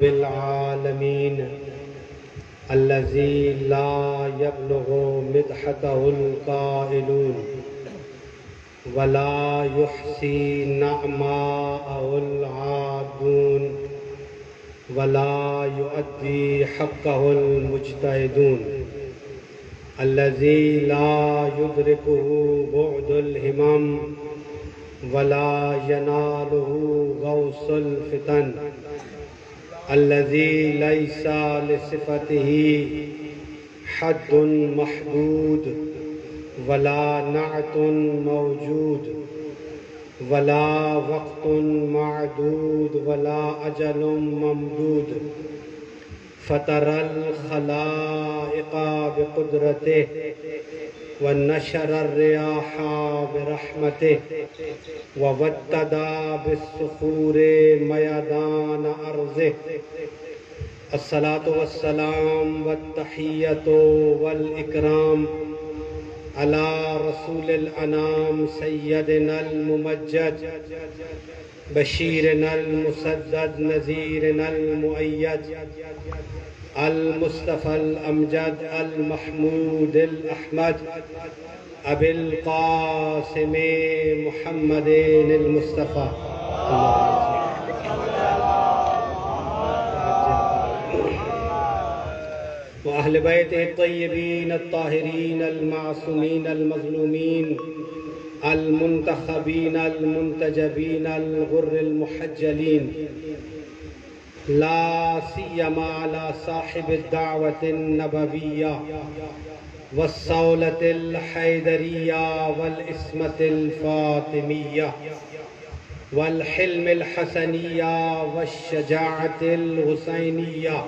العالمين الذي لا يبلغ مدحته القائلون ولا يحصي نعماءه العادون ولا يؤدي حقه المجتهدون الذي لا يدركه بعد الهمم ولا يناله غوص الفتن الذي ليس لصفته حد محدود ولا نعت موجود ولا وقت معدود ولا أجل ممدود فطر الخلائق بقدرته ونشر الرياح برحمته ووتد بالصخور ميدان أرضه الصلاة والسلام والتحية والإكرام على رسول الأنام سيدنا الممجد بشيرنا المسدد نذيرنا المؤيد المصطفى الأمجد المحمود الأحمد أبي القاسم محمد المصطفى وأهل بيته الطيبين الطاهرين المعصومين المظلومين المنتخبين المنتجبين الغر المحجلين لا سيما على صاحب الدعوة النبوية والصولة الحيدرية والإسمة الفاطمية والحلم الحسنية والشجاعة الحسينية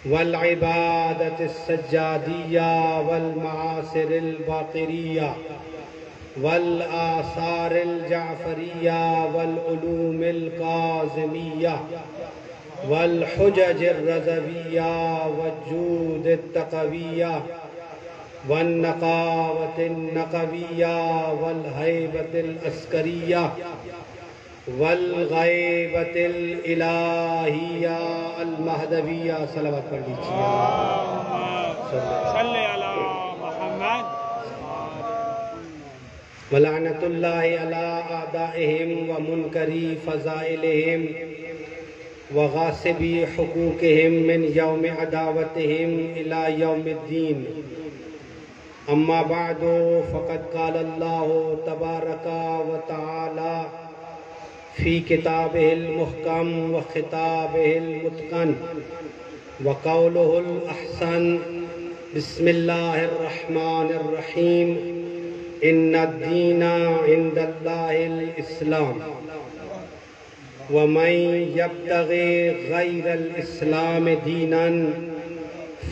والعبادة السجادية والمعاصر الباقرية والآثار الجعفرية والعلوم الكاظمية والحجج الرضوية والجود التقوية والنقاوة النقوية والهيبة العسكرية والغیبت الالہیہ المہدویہ صلوات پڑھ لیجیے صلی علی محمد ولعنت اللہ علی اعدائہم ومنکری فضائلہم وغاصبی حقوقہم من یوم عداوتہم الی یوم الدین اما بعد فقد قال اللہ تبارک وتعالی في كتابه المحكم وخطابه المتقن وقوله الأحسن بسم الله الرحمن الرحيم إن الدين عند الله الإسلام ومن يبتغي غير الإسلام دينا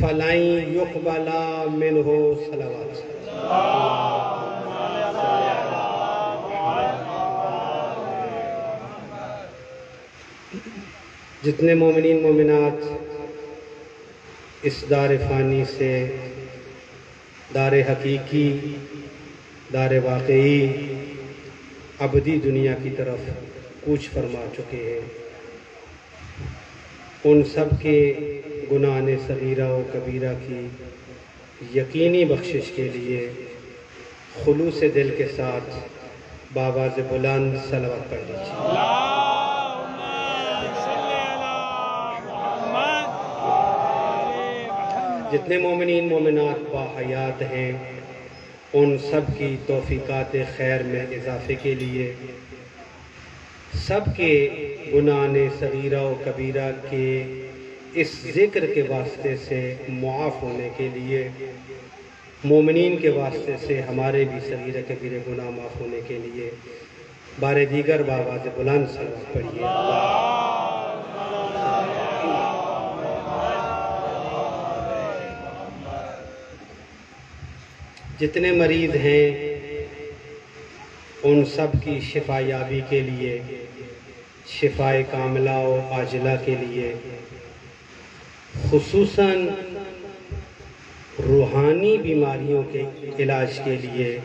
فلن يقبل منه صلوات جتنے مومنین مومنات اس دار فانی سے دار حقیقی دار واقعی ابدی دنیا کی طرف کوچ فرما چکے ہیں، ان سب کے گناہ صغیرہ و کبیرہ کی یقینی بخشش کے لیے خلوص دل کے ساتھ بآواز بلند صلوات پڑھ لیجیے۔ جتنے مومنین مومنات باحیات ہیں ان سب کی توفیقات خیر میں اضافے کے لیے، سب کے گناہ صغیرہ و کبیرہ کے اس ذکر کے واسطے سے معاف ہونے کے لیے، مومنین کے واسطے سے ہمارے بھی صغیرہ کبیرہ گناہ معاف ہونے کے لیے بار دیگر بآواز بلند صلوات پڑھیے۔ جتنے مریض ہیں ان سب کی شفا یابی کے لیے، شفائے کاملہ و عاجلہ کے لیے، خصوصاً روحانی بیماریوں کے علاج کے لیے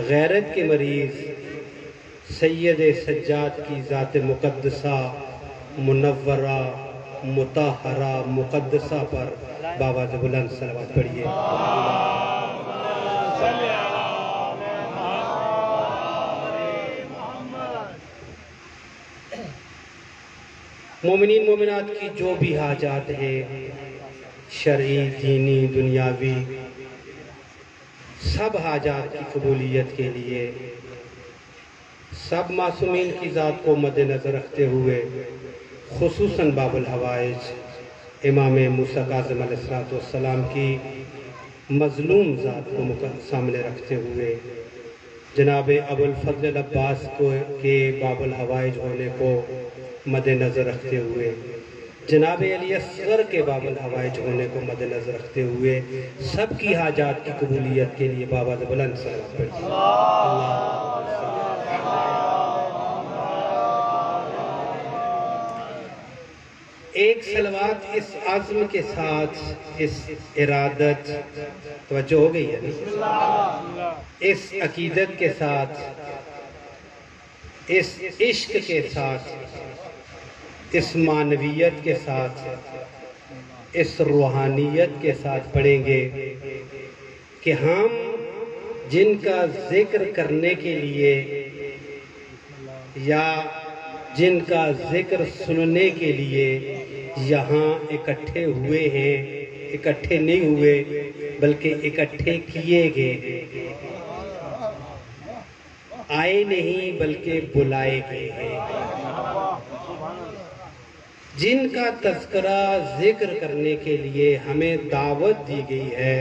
غیرت کے مریض سید سجاد کی ذات مقدسہ منورہ مطہرہ مقدسہ پر بابا سے بلند صلوات پڑھیے۔ مومنین مومنات کی جو بھی حاجات ہے، شرعی دینی دنیاوی، سب حاجات کی قبولیت کے لیے سب معصومین کی ذات کو مد نظر رکھتے ہوئے خصوصاً باب الحوائج امام موسیٰ کاظم علیہ السلام کی مظلوم ذات کو سامنے رکھتے ہوئے جناب ابو الفضل العباس کے باب الحوائج ہونے کو مد نظر رکھتے ہوئے جناب علی اصغر کے باب الحوائج ہونے کو مد نظر رکھتے ہوئے سب کی حاجات کی قبولیت کے لیے بابا سے بلند صلوات پڑھیے۔ ایک صلوات اس عزم کے ساتھ، اس ارادت، توجہ ہو گئی ہے، اس عقیدت کے ساتھ، اس عشق کے ساتھ، اس معنویت کے ساتھ، اس روحانیت کے ساتھ پڑھیں گے کہ ہم جن کا ذکر کرنے کے لیے یا جن کا ذکر سننے کے لیے یہاں اکٹھے ہوئے ہیں، اکٹھے نہیں ہوئے بلکہ اکٹھے کیے گئے، آئے نہیں بلکہ بلائے گئے ہیں، جن کا تذکرہ ذکر کرنے کے لیے ہمیں دعوت دی گئی ہے،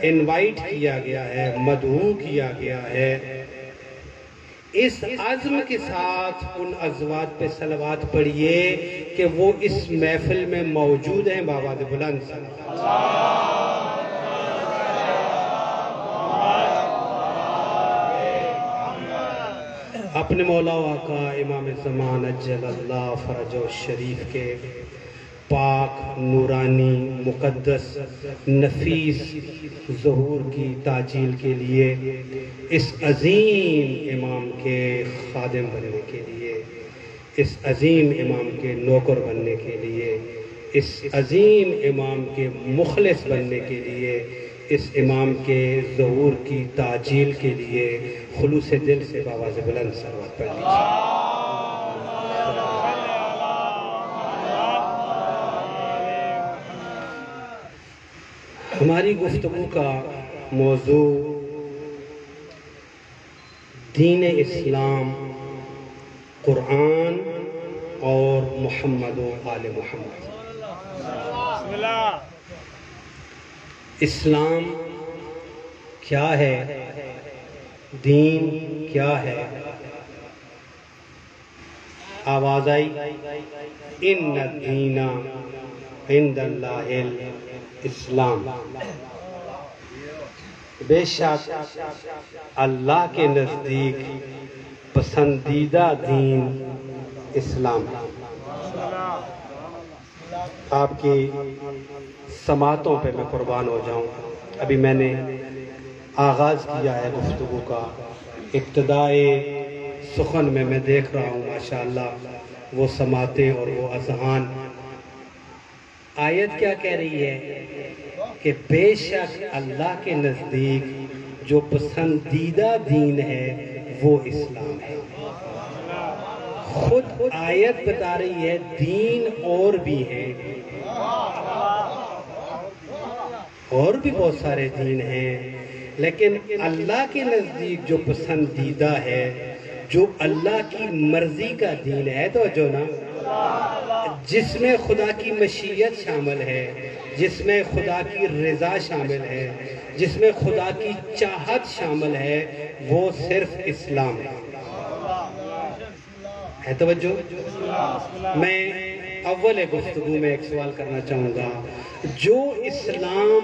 انوائٹ کیا گیا ہے، مدعو کیا گیا ہے، اس عزم کے ساتھ ان ازواج پہ صلوات پڑھیے کہ وہ اس محفل میں موجود ہیں۔ بابا سے بلند اپنے مولا و آقا امام زمان اجل اللہ فرجہ الشریف کے پاک نورانی مقدس نفیس ظہور کی تعجیل کے لیے، اس عظیم امام کے خادم بننے کے لیے، اس عظیم امام کے نوکر بننے کے لیے، اس عظیم امام کے مخلص بننے کے لیے، اس امام کے ظہور کی تعجیل کے لیے خلوص دل سے بابا سے بلند صلوات پڑھ لیجیے۔ ہماری گفتگو کا موضوع دین اسلام، قرآن اور محمد و آل محمد۔ اسلام کیا ہے؟ دین کیا ہے؟ آواز آئی، ان الدین عند اللہ الاسلام، بے شک اللہ کے نزدیک پسندیدہ دین اسلام ہے۔ آپ کی سماعتوں پہ میں قربان ہو جاؤں، ابھی میں نے آغاز کیا ہے گفتگو کا، ابتدائے سخن میں دیکھ رہا ہوں ماشاءاللہ وہ سماعتیں اور وہ اذہان۔ آیت کیا کہہ رہی ہے کہ بے شک اللہ کے نزدیک جو پسندیدہ دین ہے وہ اسلام ہے۔ خود آیت بتا رہی ہے دین اور بھی ہیں، اور بھی بہت سارے دین ہیں، لیکن اللہ کے نزدیک جو پسندیدہ ہے، جو اللہ کی مرضی کا دین ہے، تو جو نا جس میں خدا کی مشیت شامل ہے، جس میں خدا کی رضا شامل ہے، جس میں خدا کی چاہت شامل ہے، وہ صرف اسلام ہے توجہ۔ میں اول گفتگو میں ایک سوال کرنا چاہوں گا، جو اسلام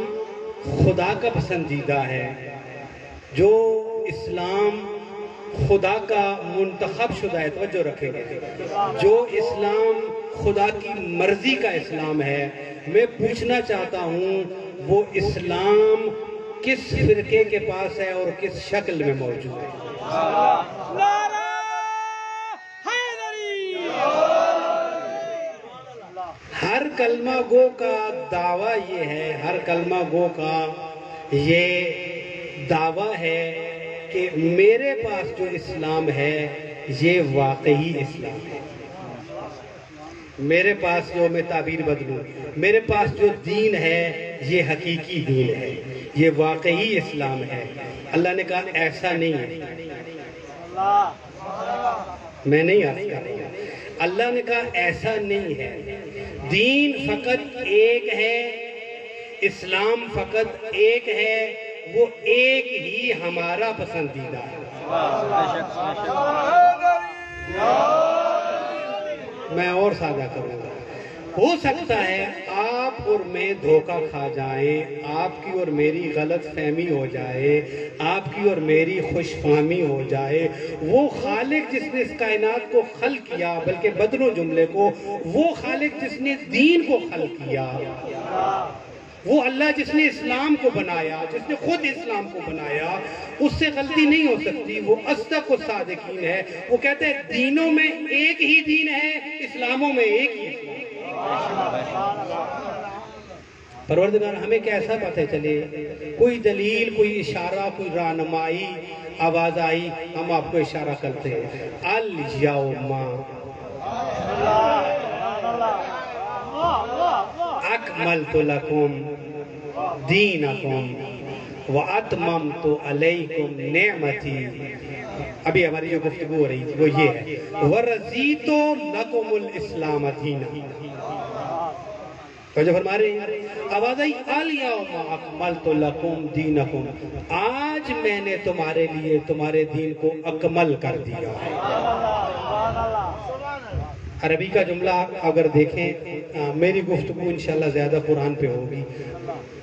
خدا کا پسندیدہ ہے، جو اسلام خدا کا منتخب شدہ ہے، توجہ رکھیں گے، جو اسلام خدا کی مرضی کا اسلام ہے، میں پوچھنا چاہتا ہوں وہ اسلام کس فرقے کے پاس ہے اور کس شکل میں موجود ہے؟ ہر کلمہ گو کا دعویٰ یہ ہے، ہر کلمہ گو کا یہ دعویٰ ہے کہ میرے پاس جو اسلام ہے یہ واقعی اسلام ہے۔ میرے پاس جو، میں تعبیر بدلوں، میرے پاس جو دین ہے یہ حقیقی دین ہے، یہ واقعی اسلام ہے۔ اللہ نے کہا ایسا نہیں ہے، میں نہیں عرض کر رہا ہوں، اللہ نے کہا ایسا نہیں ہے، دین فقط ایک ہے، اسلام فقط ایک ہے، وہ ایک ہی ہمارا پسندیدہ ہے۔ میں اور سادہ کروں گا، ہو سکتا ہے آپ اور میں دھوکہ کھا جائیں، آپ کی اور میری غلط فہمی ہو جائے، آپ کی اور میری خوش فہمی ہو جائے۔ وہ خالق جس نے اس کائنات کو خلق کیا، بلکہ بدلوں جملے کو، وہ خالق جس نے دین کو خلق کیا، وہ اللہ جس نے اسلام کو بنایا، جس نے خود اسلام کو بنایا، اس سے غلطی نہیں ہو سکتی۔ وہ اصدق و صادقین ہے، وہ کہتے ہیں دینوں میں ایک ہی دین ہے، اسلاموں میں ایک ہی اسلام۔ پروردگار ہمیں کیسا پتہ چلے، کوئی دلیل، کوئی اشارہ، کوئی رہنمائی آواز آئی، ہم آپ کو اشارہ کرتے ہیں۔ الیوم اکملت لکم دینکم واتممت علیکم نعمتی۔ ابھی ہماری جو گفتگو ہو رہی تھی وہ یہ ہے، ورضیت لکم الاسلام دینا۔ تو جو فرما رہے ہیں، آواز آئی الیوم اکملت لکم دینکم، آج میں نے تمہارے لیے تمہارے دین کو اکمل کر دیا۔ عربی کا جملہ اگر دیکھیں، میری گفتگو انشاءاللہ زیادہ قرآن پہ ہوگی،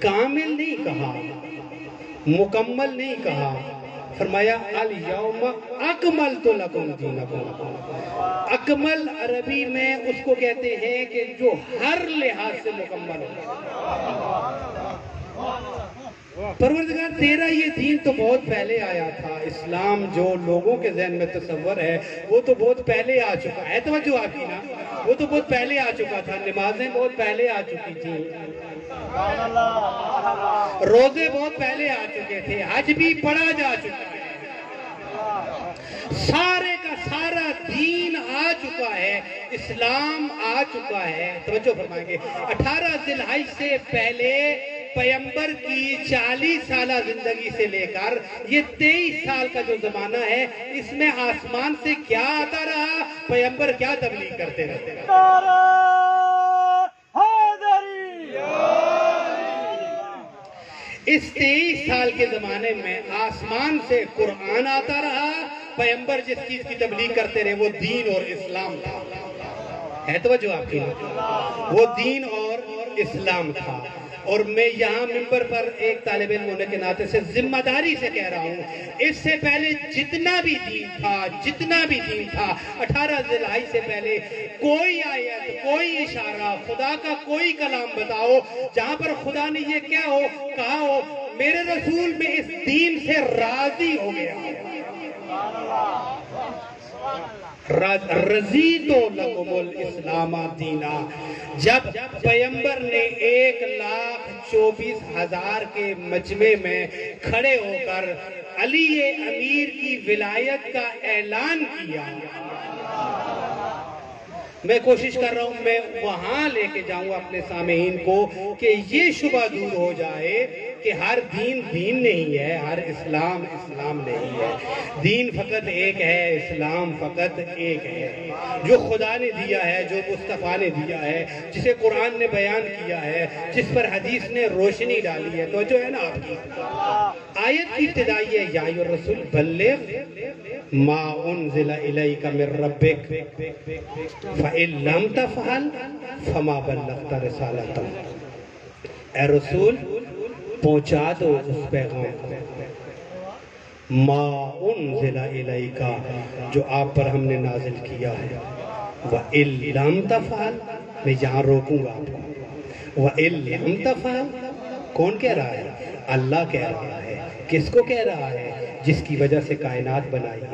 کامل نہیں کہا، مکمل نہیں کہا، فرمایا الیوم اکملت لکم دینکم۔ اکمل عربی میں اس کو کہتے ہیں کہ جو ہر لحاظ سے مکمل ہو۔ پروردگار تیرا یہ دین تو بہت پہلے آیا تھا، اسلام جو لوگوں کے ذہن میں تصور ہے وہ تو بہت پہلے آ چکا ہے، توجہ آپ کی نا، وہ تو بہت پہلے آ چکا تھا، نمازیں بہت پہلے آ چکی تھیں، روزے بہت پہلے آ چکے تھے، حج بھی پڑھا جا چکا ہے، سارے کا سارا دین آ چکا ہے، اسلام آ چکا ہے۔ توجہ فرمائیں گے، 18 ذی الحجہ سے پہلے پیغمبر کی 40 سالہ زندگی سے لے کر یہ 23 سال کا جو زمانہ ہے، اس میں آسمان سے کیا آتا رہا، پیغمبر کیا تبلیغ کرتے رہتے رہے۔ اس 23 سال کے زمانے میں آسمان سے قرآن آتا رہا، پیغمبر جس چیز کی تبلیغ کرتے رہے وہ دین اور اسلام تھا۔ ہے توجہ آپ کی، وہ دین اور اسلام تھا۔ اور میں یہاں ممبر پر ایک طالب علم ہونے کے ناطے سے ذمہ داری سے کہہ رہا ہوں، اس سے پہلے جتنا بھی دین تھا 18 ذی الحجہ سے پہلے، کوئی آیت، کوئی اشارہ، خدا کا کوئی کلام بتاؤ جہاں پر خدا نے یہ کہا ہو میرے رسول میں اس دین سے راضی ہو گیا۔ رضیت لکم الاسلام دینا۔ جب پیغمبر نے 1,24,000 کے مجمع میں کھڑے ہو کر علی امیر کی ولایت کا اعلان کیا، میں کوشش کر رہا ہوں میں وہاں لے کے جاؤں اپنے سامعین کو کہ یہ شبہ دور ہو جائے کہ ہر دین نہیں ہے، ہر اسلام نہیں ہے، دین فقط ایک ہے، اسلام فقط ایک ہے، جو خدا نے دیا ہے، جو مصطفیٰ نے دیا ہے، جسے قرآن نے بیان کیا ہے، جس پر حدیث نے روشنی ڈالی ہے۔ تو جو ہے نا آپ کی آیت کی ابتدائی ہے، یا ایھا الرسول بلغ ما انزل الیک من ربک فَإِن لَمْ تَفْعَلْ فَمَا بَلَّغْتَ رِسَالَتَهُ۔ اے رسول پہنچا دو اس پیغام کو، ما انزل الیکا، جو آپ پر ہم نے نازل کیا ہے، وَإِن لَمْ تَفْعَلْ، میں یہاں روکوں گا آپ کو، وَإِن لَمْ تَفْعَلْ، کون کہہ رہا ہے؟ اللہ کہہ رہا ہے۔ کس کو کہہ رہا ہے؟ جس کی وجہ سے کائنات بنائی ہے۔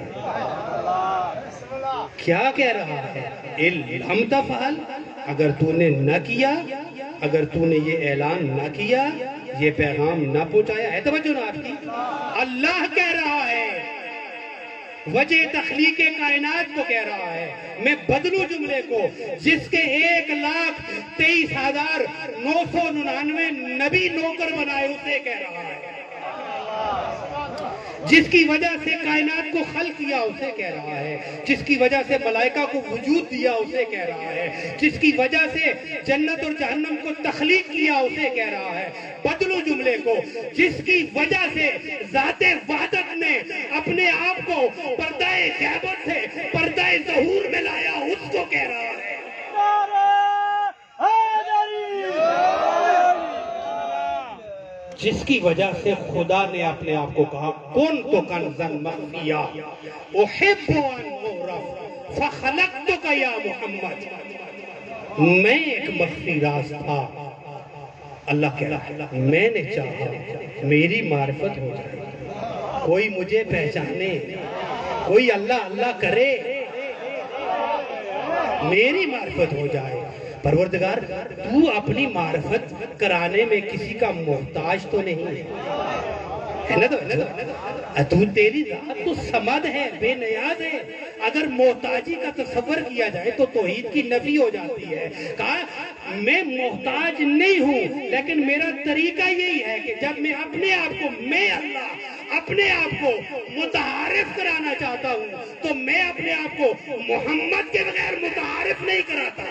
کیا کہہ رہا ہے؟ لم تفعل، اگر تو نے نہ کیا، اگر تو نے یہ اعلان نہ کیا، یہ پیغام نہ پہنچایا ہے، توجہ نہ آپ کی، اللہ کہہ رہا ہے، وجہ تخلیق کائنات کو کہہ رہا ہے، میں بدلوں جملے کو، جس کے 1,23,999 نبی نوکر بنائے اسے کہہ رہا ہے، جس کی وجہ سے کائنات کو خلق کیا اسے کہہ رہا ہے، جس کی وجہ سے ملائکہ کو وجود دیا اسے کہہ رہا ہے، جس کی وجہ سے جنت اور جہنم کو تخلیق کیا اسے کہہ رہا ہے، بدلو جملے کو، جس کی وجہ سے ذات وحدت نے اپنے آپ کو پردہ غیبت سے پردہ ظہور میں لایا اس کو کہہ رہا ہے۔ جس کی وجہ سے خدا نے اپنے آپ کو کہا کنت کنزا مخفیا احب ان اعرف فخلقتک یا محمد، میں ایک مخفی راز تھا، اللہ کہہ رہا ہے میں نے چاہا میری معرفت ہو جائے، کوئی مجھے پہچانے، کوئی اللہ اللہ کرے، میری معرفت ہو جائے۔ پروردگار تو اپنی معرفت کرانے میں کسی کا محتاج تو نہیں ہے نا، تو تیری ذات تو صمد ہے، بے نیاز ہے، اگر محتاجی کا تصور کیا جائے تو توحید کی نفی ہو جاتی ہے۔ کہا میں محتاج نہیں ہوں، لیکن میرا طریقہ یہی ہے کہ جب میں اپنے آپ کو، میں اللہ اپنے آپ کو متعارف کرانا چاہتا ہوں تو میں اپنے آپ کو محمد کے بغیر متعارف نہیں کراتا۔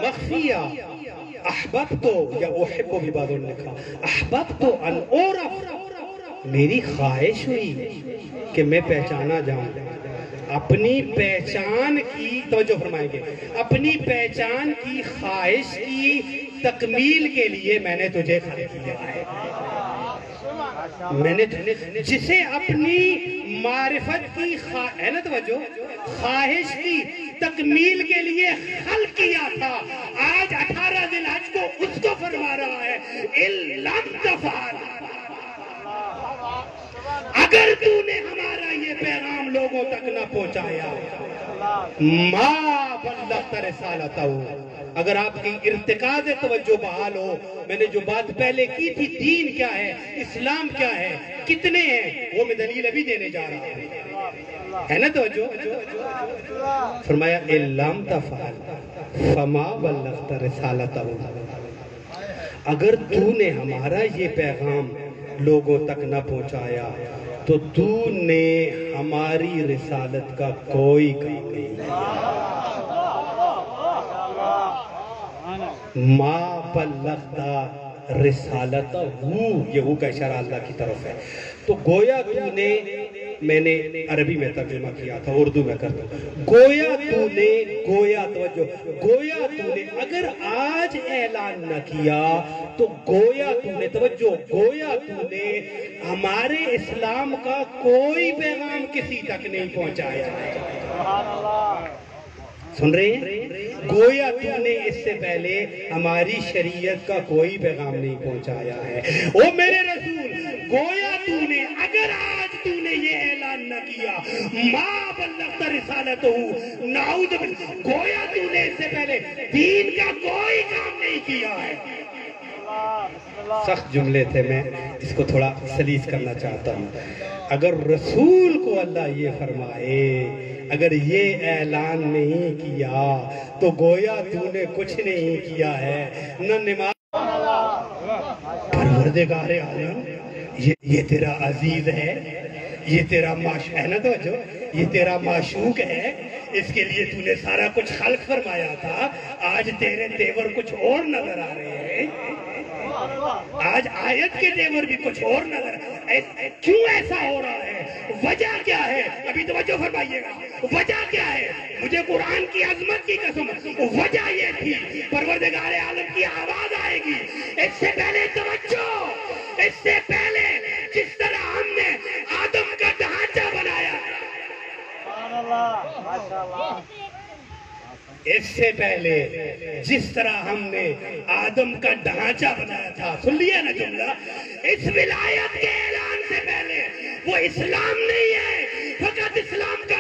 مخفیہ احببتو یا احبو بھی بعضوں نے لکھا احببتو ان اعرف، میری خواہش ہوئی کہ میں پہچانا جاؤں، اپنی پہچان کی توجہ فرمائیں گے، اپنی پہچان کی خواہش کی تکمیل کے لیے میں نے تجھے خلق کیا ہے، میں نے جسے اپنی معرفت کی ہے نا توجہ خواہش کی تکمیل کے لیے خلق کیا تھا، آج 18 ذی الحج کو اس کو فرما رہا ہے اِلَّمْ تَفْعَلْ، اگر تو نے ہمارا یہ پیغام لوگوں تک نہ پہنچایا ما بلغت رسالتہ، اگر آپ کی ارتکاز توجہ بحال ہو، میں نے جو بات پہلے کی تھی دین کیا ہے، اسلام کیا ہے، کتنے ہیں، وہ میں دلیل ابھی دینے جا رہا ہوں، ہے نا توجہ، فرمایا اِلَّمْ تَفْعَلْ فَمَا بَلَّغْتَ رِسَالَتَهُ، اگر تو نے ہمارا یہ پیغام لوگوں تک نہ پہنچایا تو تو نے ہماری رسالت کا کوئی کام نہیں، ما بلغت رسالتہ، یہ کا اشارہ اللہ کی طرف ہے، تو گویا تو نے، میں نے عربی میں ترجمہ کیا تھا، اردو میں کرتا ہوں، گویا تو نے، گویا توجہ، گویا تو نے اگر آج اعلان نہ کیا تو گویا تو نے، توجہ، گویا تو نے ہمارے اسلام کا کوئی پیغام کسی تک نہیں پہنچایا، سن رہے ہیں، گویا تو نے اس سے پہلے ہماری شریعت کا کوئی پیغام نہیں پہنچایا ہے، او میرے رسول گویا تو نے اگر آج تو نے یہ اعلان نہ کیا ما بلغت رسالتہ، نعوذ باللہ، گویا تو نے اس سے پہلے دین کا کوئی کام نہیں کیا ہے۔ سخت جملے تھے، میں اس کو تھوڑا سلیس کرنا چاہتا ہوں، اگر رسول کو اللہ یہ فرمائے اگر یہ اعلان نہیں کیا تو گویا تو نے کچھ نہیں کیا ہے، نہ نماز، پروردگار عالم یہ تیرا عزیز ہے، یہ تیرا معشوق ہے نا توجہ، یہ تیرا معشوق ہے، اس کے لیے تو نے سارا کچھ خلق فرمایا تھا، آج تیرے تیور کچھ اور نظر آ رہے ہیں، آج آیت کے تیور بھی کچھ اور نظر، کیوں ایسا ہو رہا ہے، وجہ کیا ہے، ابھی توجہ فرمائیے گا، وجہ کیا ہے، مجھے قرآن کی عظمت کی قسم، وجہ یہ تھی، پروردگار عالم کی آواز آئے گی، اس سے پہلے توجہ، اس سے پہلے جس طرح ہم نے آدم کا ڈھانچہ بنایا، اس سے پہلے جس طرح ہم نے آدم کا ڈھانچہ بنایا تھا، سن لیا نا جملہ، اس ولایت کے اعلان سے پہلے وہ اسلام نہیں ہے، فقط اسلام کا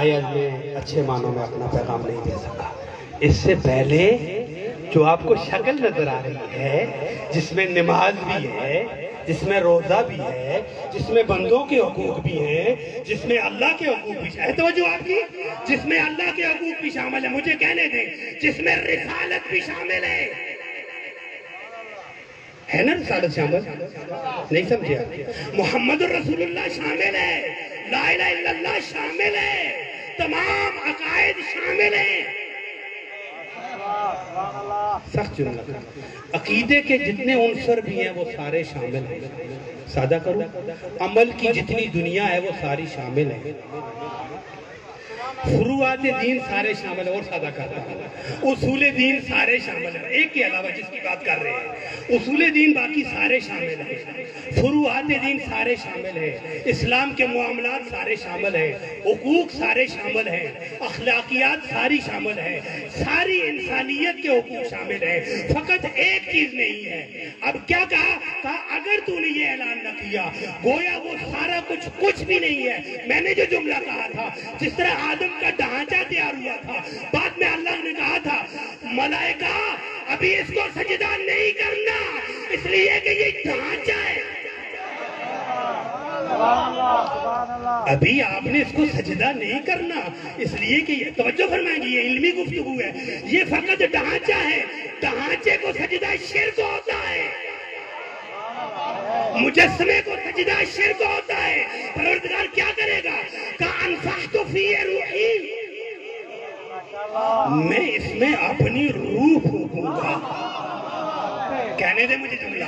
آیت میں اچھے معنوں میں اپنا پیغام نہیں دے سکا۔ اس سے پہلے جو آپ کو شکل نظر آ رہی ہے، جس میں نماز بھی ہے، جس میں روزہ بھی ہے، جس میں بندوں کے حقوق بھی ہیں، جس میں اللہ کے حقوق بھی ہے، توجہ آپ کی، جس میں اللہ کے حقوق بھی شامل ہے، مجھے کہنے دیں، جس میں رسالت بھی شامل ہے نا؟ رسالت شامل نہیں سمجھے آپ؟ محمد رسول اللہ شامل ہے، لا الہ الا اللہ شامل ہے، تمام عقائد شامل ہیں۔ سخت جملہ، عقیدے کے جتنے عنصر بھی ہیں وہ سارے شامل ہیں۔ سادہ کرو، عمل کی جتنی دنیا ہے وہ ساری شامل ہے۔ فروعات دین سارے شامل ہیں، اور سادہ کرتا ہوں، اصول دین سارے شامل ہیں، ایک کے علاوہ جس کی بات کر رہے ہیں، اصول دین باقی سارے شامل ہیں، فروعات دین سارے شامل ہیں، اسلام کے معاملات سارے شامل ہیں، حقوق سارے شامل ہیں، اخلاقیات ساری شامل ہیں، ساری انسانیت کے حقوق شامل ہیں، فقط ایک چیز نہیں ہے۔ اب کیا کہا؟ اگر تو نے یہ اعلان نہ کیا گویا وہ سارا کچھ بھی نہیں ہے۔ میں نے جو جملہ کہا تھا، جس طرح آدم کا ڈھانچہ تیار ہوا تھا، بعد میں اللہ نے کہا تھا ملائکہ ابھی اس کو سجدہ نہیں کرنا، اس لیے کہ یہ ڈھانچہ ہے، ابھی آپ نے اس کو سجدہ نہیں کرنا، اس لیے کہ یہ توجہ فرمائیں گی، یہ علمی گفتگو ہے، یہ فقط ڈھانچہ ہے، ڈھانچے کو سجدہ شرک ہوتا ہے، مجسمے کو سجدہ شرک ہوتا ہے۔ پروردگار کیا کرے گا؟ کہا انفخت فیہ روحی، میں اس میں اپنی روح پھونکوں گا۔ کہنے دے مجھے جملہ،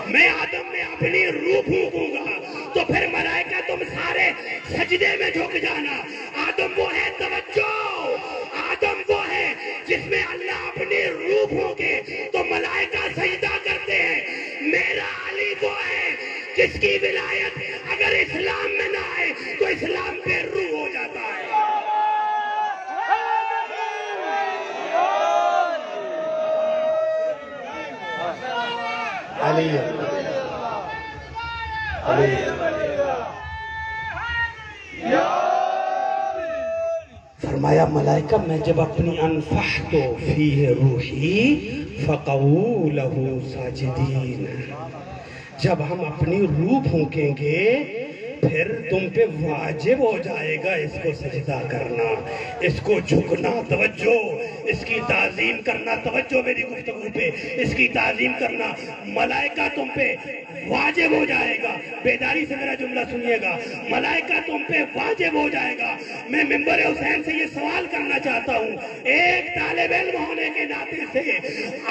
میں آدم میں اپنی روح پھونکوں گا، تو پھر ملائکہ تم سارے سجدے میں جھک جانا۔ آدم وہ ہے، توجہ، آدم وہ ہے جس میں اللہ اپنی روح پھونکے تو ملائکہ سجدہ کرتے ہیں۔ میرا علی وہ ہے جس کی ولایت اگر اسلام میں نہ آئے تو اسلام پہ روح ہو جاتا ہے۔ علی فرمایا ملائکہ میں جب اپنی انفخت فیہ روحی فقعوا لہ ساجدین، جب ہم اپنی روح پھونکیں گے پھر تم پہ واجب ہو جائے گا اس کو سجدہ کرنا، اس کو جھکنا، توجہ، اس کی تعظیم کرنا، توجہ میری گفتگو پہ، اس کی تعظیم کرنا، ملائکہ تم پہ واجب ہو جائے گا۔ بیداری سے میرا جملہ سنیے گا، ملائکہ تم پہ واجب ہو جائے گا۔ میں منبر حسین سے یہ سوال کرنا چاہتا ہوں، ایک طالب علم ہونے کے ناطے سے،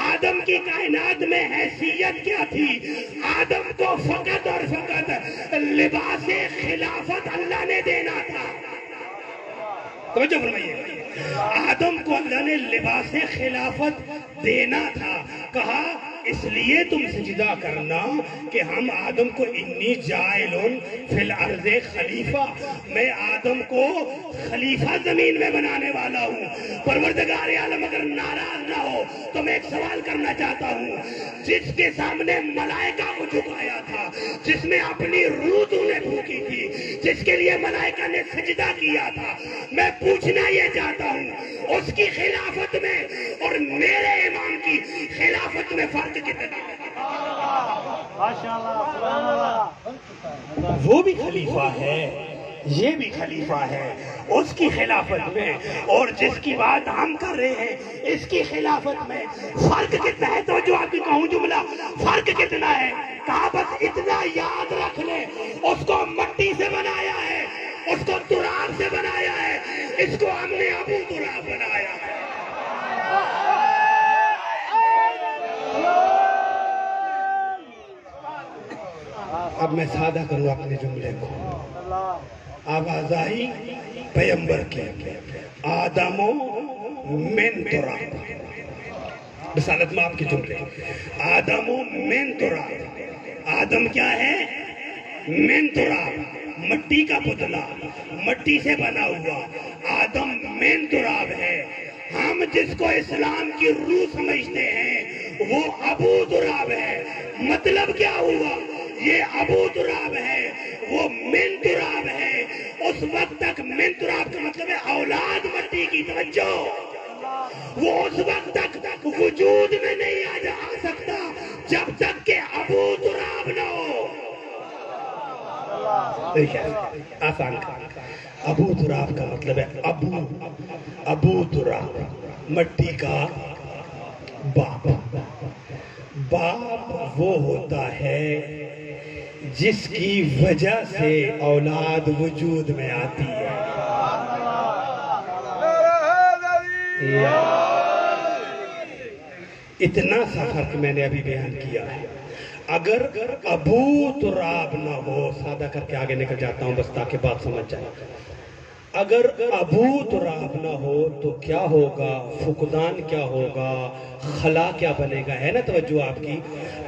آدم کی کائنات میں حیثیت کیا تھی؟ آدم کو فقط اور فقط لباس خلافت اللہ نے دینا تھا۔ توجہ فرمائیے، آدم کو اللہ نے لباس خلافت دینا تھا، کہا اس لیے تم سجدہ کرنا کہ ہم آدم کو انی جائلن فی الارض خلیفہ، میں آدم کو خلیفہ زمین میں بنانے والا ہوں۔ پروردگار عالم اگر ناراض نہ ہو تو میں ایک سوال کرنا چاہتا ہوں، جس کے سامنے ملائکہ کو جھکایا تھا، جس میں اپنی روح تو نے پھونکی تھی، جس کے لیے ملائکہ نے سجدہ کیا تھا، میں پوچھنا یہ چاہتا ہوں اس کی خلافت میں اور میرے امام کی خلافت میں فرق کتنا ہے؟ وہ بھی خلیفہ ہے، یہ بھی خلیفہ ہے، اس کی خلافت میں اور جس کی بات ہم کر رہے ہیں اس کی خلافت میں فرق کتنا ہے؟ تو جو آپ کی کہوں جملہ، فرق کتنا ہے؟ کہا بس اتنا یاد رکھ لیں، اس کو مٹی سے بنایا ہے، اس کو تراب سے بنایا ہے، اس کو ہم نے ابو تراب بنایا ہے۔ اب میں سادہ کروں اپنے جملے کو، آواز آئی پیغمبر کی، آدم من تراب، رسالت میں آپ کی جملے، آدم من تراب، آدم کیا ہے؟ من تراب، مٹی کا پتلا، مٹی سے بنا ہوا، آدم من تراب ہے۔ ہم جس کو اسلام کی روح سمجھتے ہیں وہ ابو تراب ہے۔ مطلب کیا ہوا؟ یہ ابو تراب ہے، وہ من تراب ہے، اس اس وقت تک من تراب کا مطلب ہے اولاد مٹی کی، توجہ، وہ اس وقت تک وجود میں نہیں آ سکتا جب تک کہ ابو تراب نہ ہو۔ آسان کا ابو تراب کا مطلب ہے ابو تراب، مٹی کا باپ۔ باپ وہ ہوتا ہے جس کی وجہ سے اولاد وجود میں آتی ہے۔ اتنا سا فرق میں نے ابھی بیان کیا ہے۔ اگر ابو تراب نہ ہو، سادہ کر کے آگے نکل جاتا ہوں بس تاکہ بات سمجھ جائے، اگر ابو تراب نہ ہو تو کیا ہوگا؟ فقدان کیا ہوگا؟ خلا کیا بنے گا؟ ہے نا توجہ آپ کی؟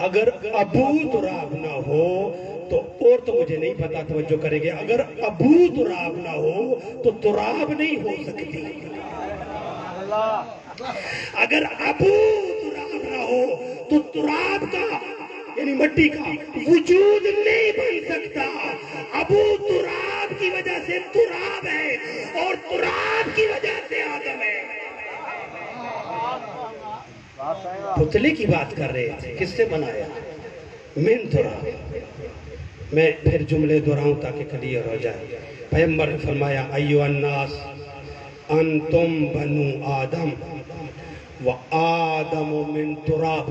اگر ابو تراب نہ ہو تو، اور تو مجھے نہیں پتا، توجہ کریں گے، اگر ابو تراب نہ ہو تو تراب نہیں ہو سکتی۔ اگر ابو تراب نہ ہو تو تراب کا یعنی مٹی کا وجود نہیں بن سکتا۔ ابو تراب کی وجہ سے تراب ہے اور تراب کی وجہ سے آدم ہے۔ پتلے کی بات کر رہے تھے، کس سے بنایا؟ من تراب۔ میں پھر جملے دہراؤں تاکہ کلیئر ہو جائے۔ پیغمبر نے فرمایا ایھا الناس انتم بنو آدم وآدم من تراب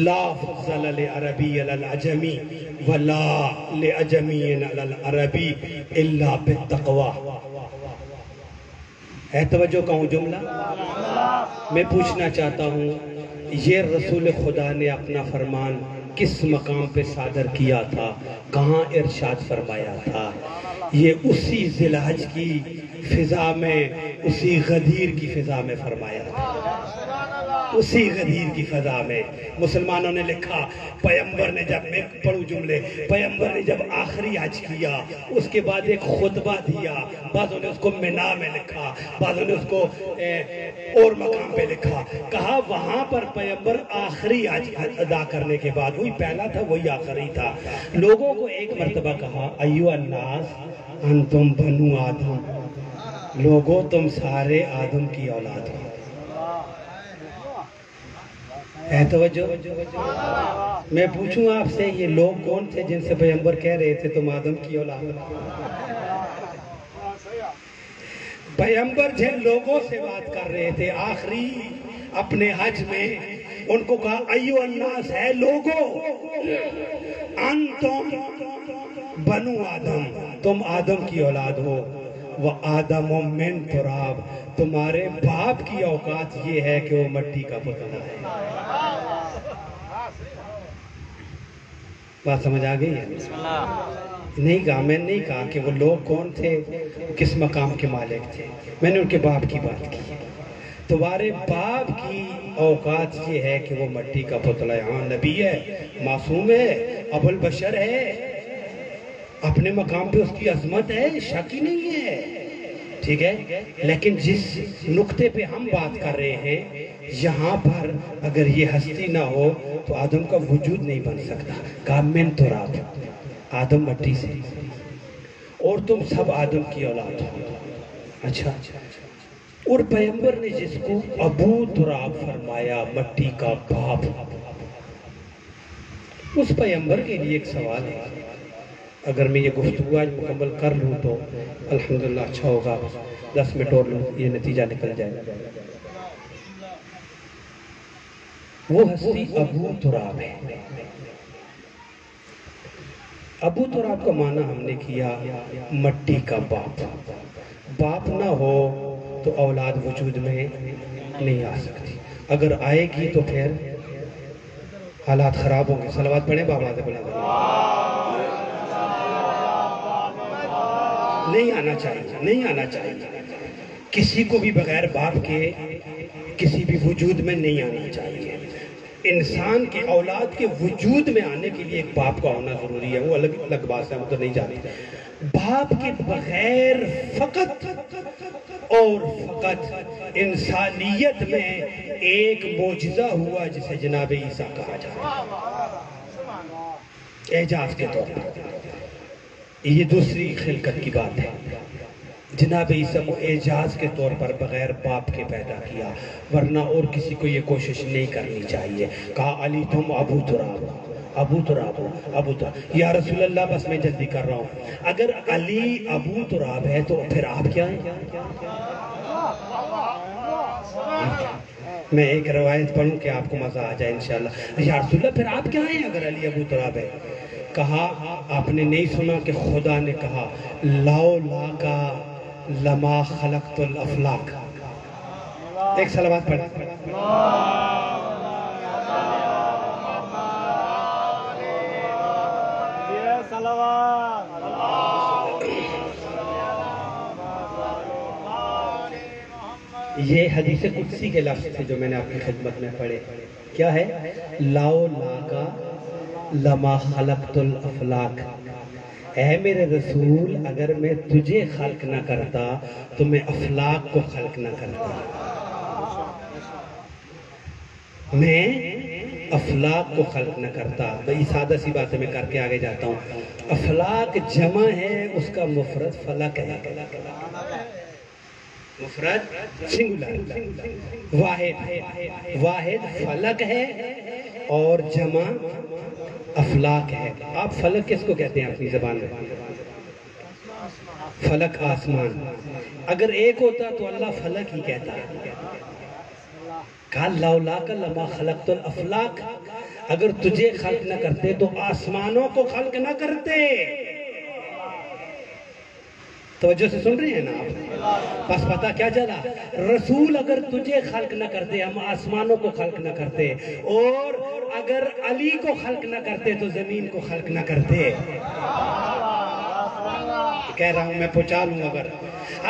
لا فضل لعربی علی العجمی ولا لعجمی علی العربی الا بالتقوی۔ ہے توجہ کہوں جملہ؟ میں پوچھنا چاہتا ہوں، یہ رسول خدا نے اپنا فرمان کس مقام پہ صادر کیا تھا؟ کہاں ارشاد فرمایا تھا؟ یہ اسی ذی الحج کی فضا میں، اسی غدیر کی فضا میں فرمایا تھا۔ اسی غدیر کی فضا میں مسلمانوں نے لکھا، پیغمبر نے جب، میں پڑھوں جملے، پیغمبر نے جب آخری حج کیا اس کے بعد ایک خطبہ دیا، بعضوں نے اس کو منا میں لکھا، بعضوں نے اس کو اور مقام پہ لکھا، کہا وہاں پر پیغمبر آخری حج ادا کرنے کے بعد، وہی پہلا تھا وہی آخری تھا، لوگوں کو ایک مرتبہ کہا ایھا الناس انتم بنو آدم، لوگوں تم سارے آدم کی اولاد ہو۔ ہے توجہ؟ میں پوچھوں آپ سے، یہ لوگ کون تھے جن سے پیغمبر کہہ رہے تھے تم آدم کی اولاد ہو؟ پیغمبر جن لوگوں سے بات کر رہے تھے آخری اپنے حج میں، ان کو کہا ایھا الناس، ہے لوگوں، انتم بنو آدم، تم آدم کی اولاد ہو، وآدم من تراب، تمہارے باپ کی اوقات یہ ہے کہ وہ مٹی کا پتلا ہے۔ بات سمجھ آ گئی ہے؟ نہیں کہا، میں نہیں کہا کہ وہ لوگ کون تھے، کس مقام کے مالک تھے، میں نے ان کے باپ کی بات کی۔ تمہارے باپ کی اوقات یہ ہے کہ وہ مٹی کا پتلا ہے۔ ہاں نبی ہے، معصوم ہے، ابو البشر ہے، اپنے مقام پہ اس کی عظمت ہے، شک ہی نہیں ہے، ٹھیک ہے، لیکن جس نقطے پہ ہم بات کر رہے ہیں، یہاں پر اگر یہ ہستی نہ ہو تو آدم کا وجود نہیں بن سکتا۔ کہا من تراب، آدم مٹی سے، اور تم سب آدم کی اولاد ہو۔ اچھا، اور پیغمبر نے جس کو ابو تراب فرمایا، مٹی کا باپ، اس پیغمبر کے لیے ایک سوال ہے، اگر میں یہ گفتگو آج مکمل کر لوں تو الحمدللہ اچھا ہوگا، 10 منٹ اور لوں یہ نتیجہ نکل جائے۔ وہ ہستی ابو تراب ہے۔ ابو تراب کا معنی ہم نے کیا مٹی کا باپ۔ باپ نہ ہو تو اولاد وجود میں نہیں آ سکتی، اگر آئے گی تو پھر حالات خراب ہوں گے۔ صلوات پڑھیں بابا سے بلند۔ نہیں آنا چاہیے، نہیں آنا چاہیے، کسی کو بھی بغیر باپ کے کسی بھی وجود میں نہیں آنا چاہیے۔ انسان کی اولاد کے وجود میں آنے کے لیے ایک باپ کا ہونا ضروری ہے، وہ الگ بات ہے، ہم تو نہیں جانتے۔ باپ کے بغیر فقط اور فقط انسانیت میں ایک معجزہ ہوا جسے جناب عیسیٰ کہا جاتا ہے، اعجاز کے طور پر۔ یہ دوسری خلقت کی بات ہے۔ جناب عیسی اعجاز کے طور پر بغیر باپ کے پیدا کیا، ورنہ اور کسی کو یہ کوشش نہیں کرنی چاہیے۔ کہا علی تم ابو تراب، ابو تراب، ابو تراب۔ یا رسول اللہ بس میں جلدی کر رہا ہوں، اگر علی ابو تراب ہے تو پھر آپ کیا ہیں؟ میں ایک روایت پڑھوں کہ آپ کو مزہ آ جائے انشاءاللہ۔ یا رسول اللہ پھر آپ کیا ہیں اگر علی ابو تراب ہے؟ کہا آپ نے نہیں سنا کہ خدا نے کہا لولا کا لما خلقت الافلاک۔ ایک صلوات پڑھ۔ یہ حدیث قدسی کے لفظ تھے جو میں نے اپنی خدمت میں پڑھے۔ کیا ہے؟ لولا کا لما خلقت الافلاک۔ اے میرے رسول اگر میں تجھے خلق نہ کرتا تو میں افلاک کو خلق نہ کرتا۔ میں افلاک کو خلق نہ کرتا۔ بھئی سادہ سی باتیں میں کر کے آگے جاتا ہوں۔ افلاک جمع ہے، اس کا مفرد فلک ہے۔ مفرد سنگولر، واحد فلک ہے اور جمع افلاک ہے۔ آپ فلک کس کو کہتے ہیں اپنی زبان میں؟ فلک آسمان۔ اگر ایک ہوتا تو اللہ فلک ہی کہتا ہے۔ کہا لولا کا لما خلقت الافلاک، اگر تجھے خلق نہ کرتے تو آسمانوں کو خلق نہ کرتے۔ توجہ سے سن رہے ہیں نا آپ؟ بس پتہ کیا چلا؟ رسول اگر تجھے خلق نہ کرتے ہم آسمانوں کو خلق نہ کرتے، اور اگر علی کو خلق نہ کرتے تو زمین کو خلق نہ کرتے۔ کہہ رہا ہوں میں پہنچا لوں،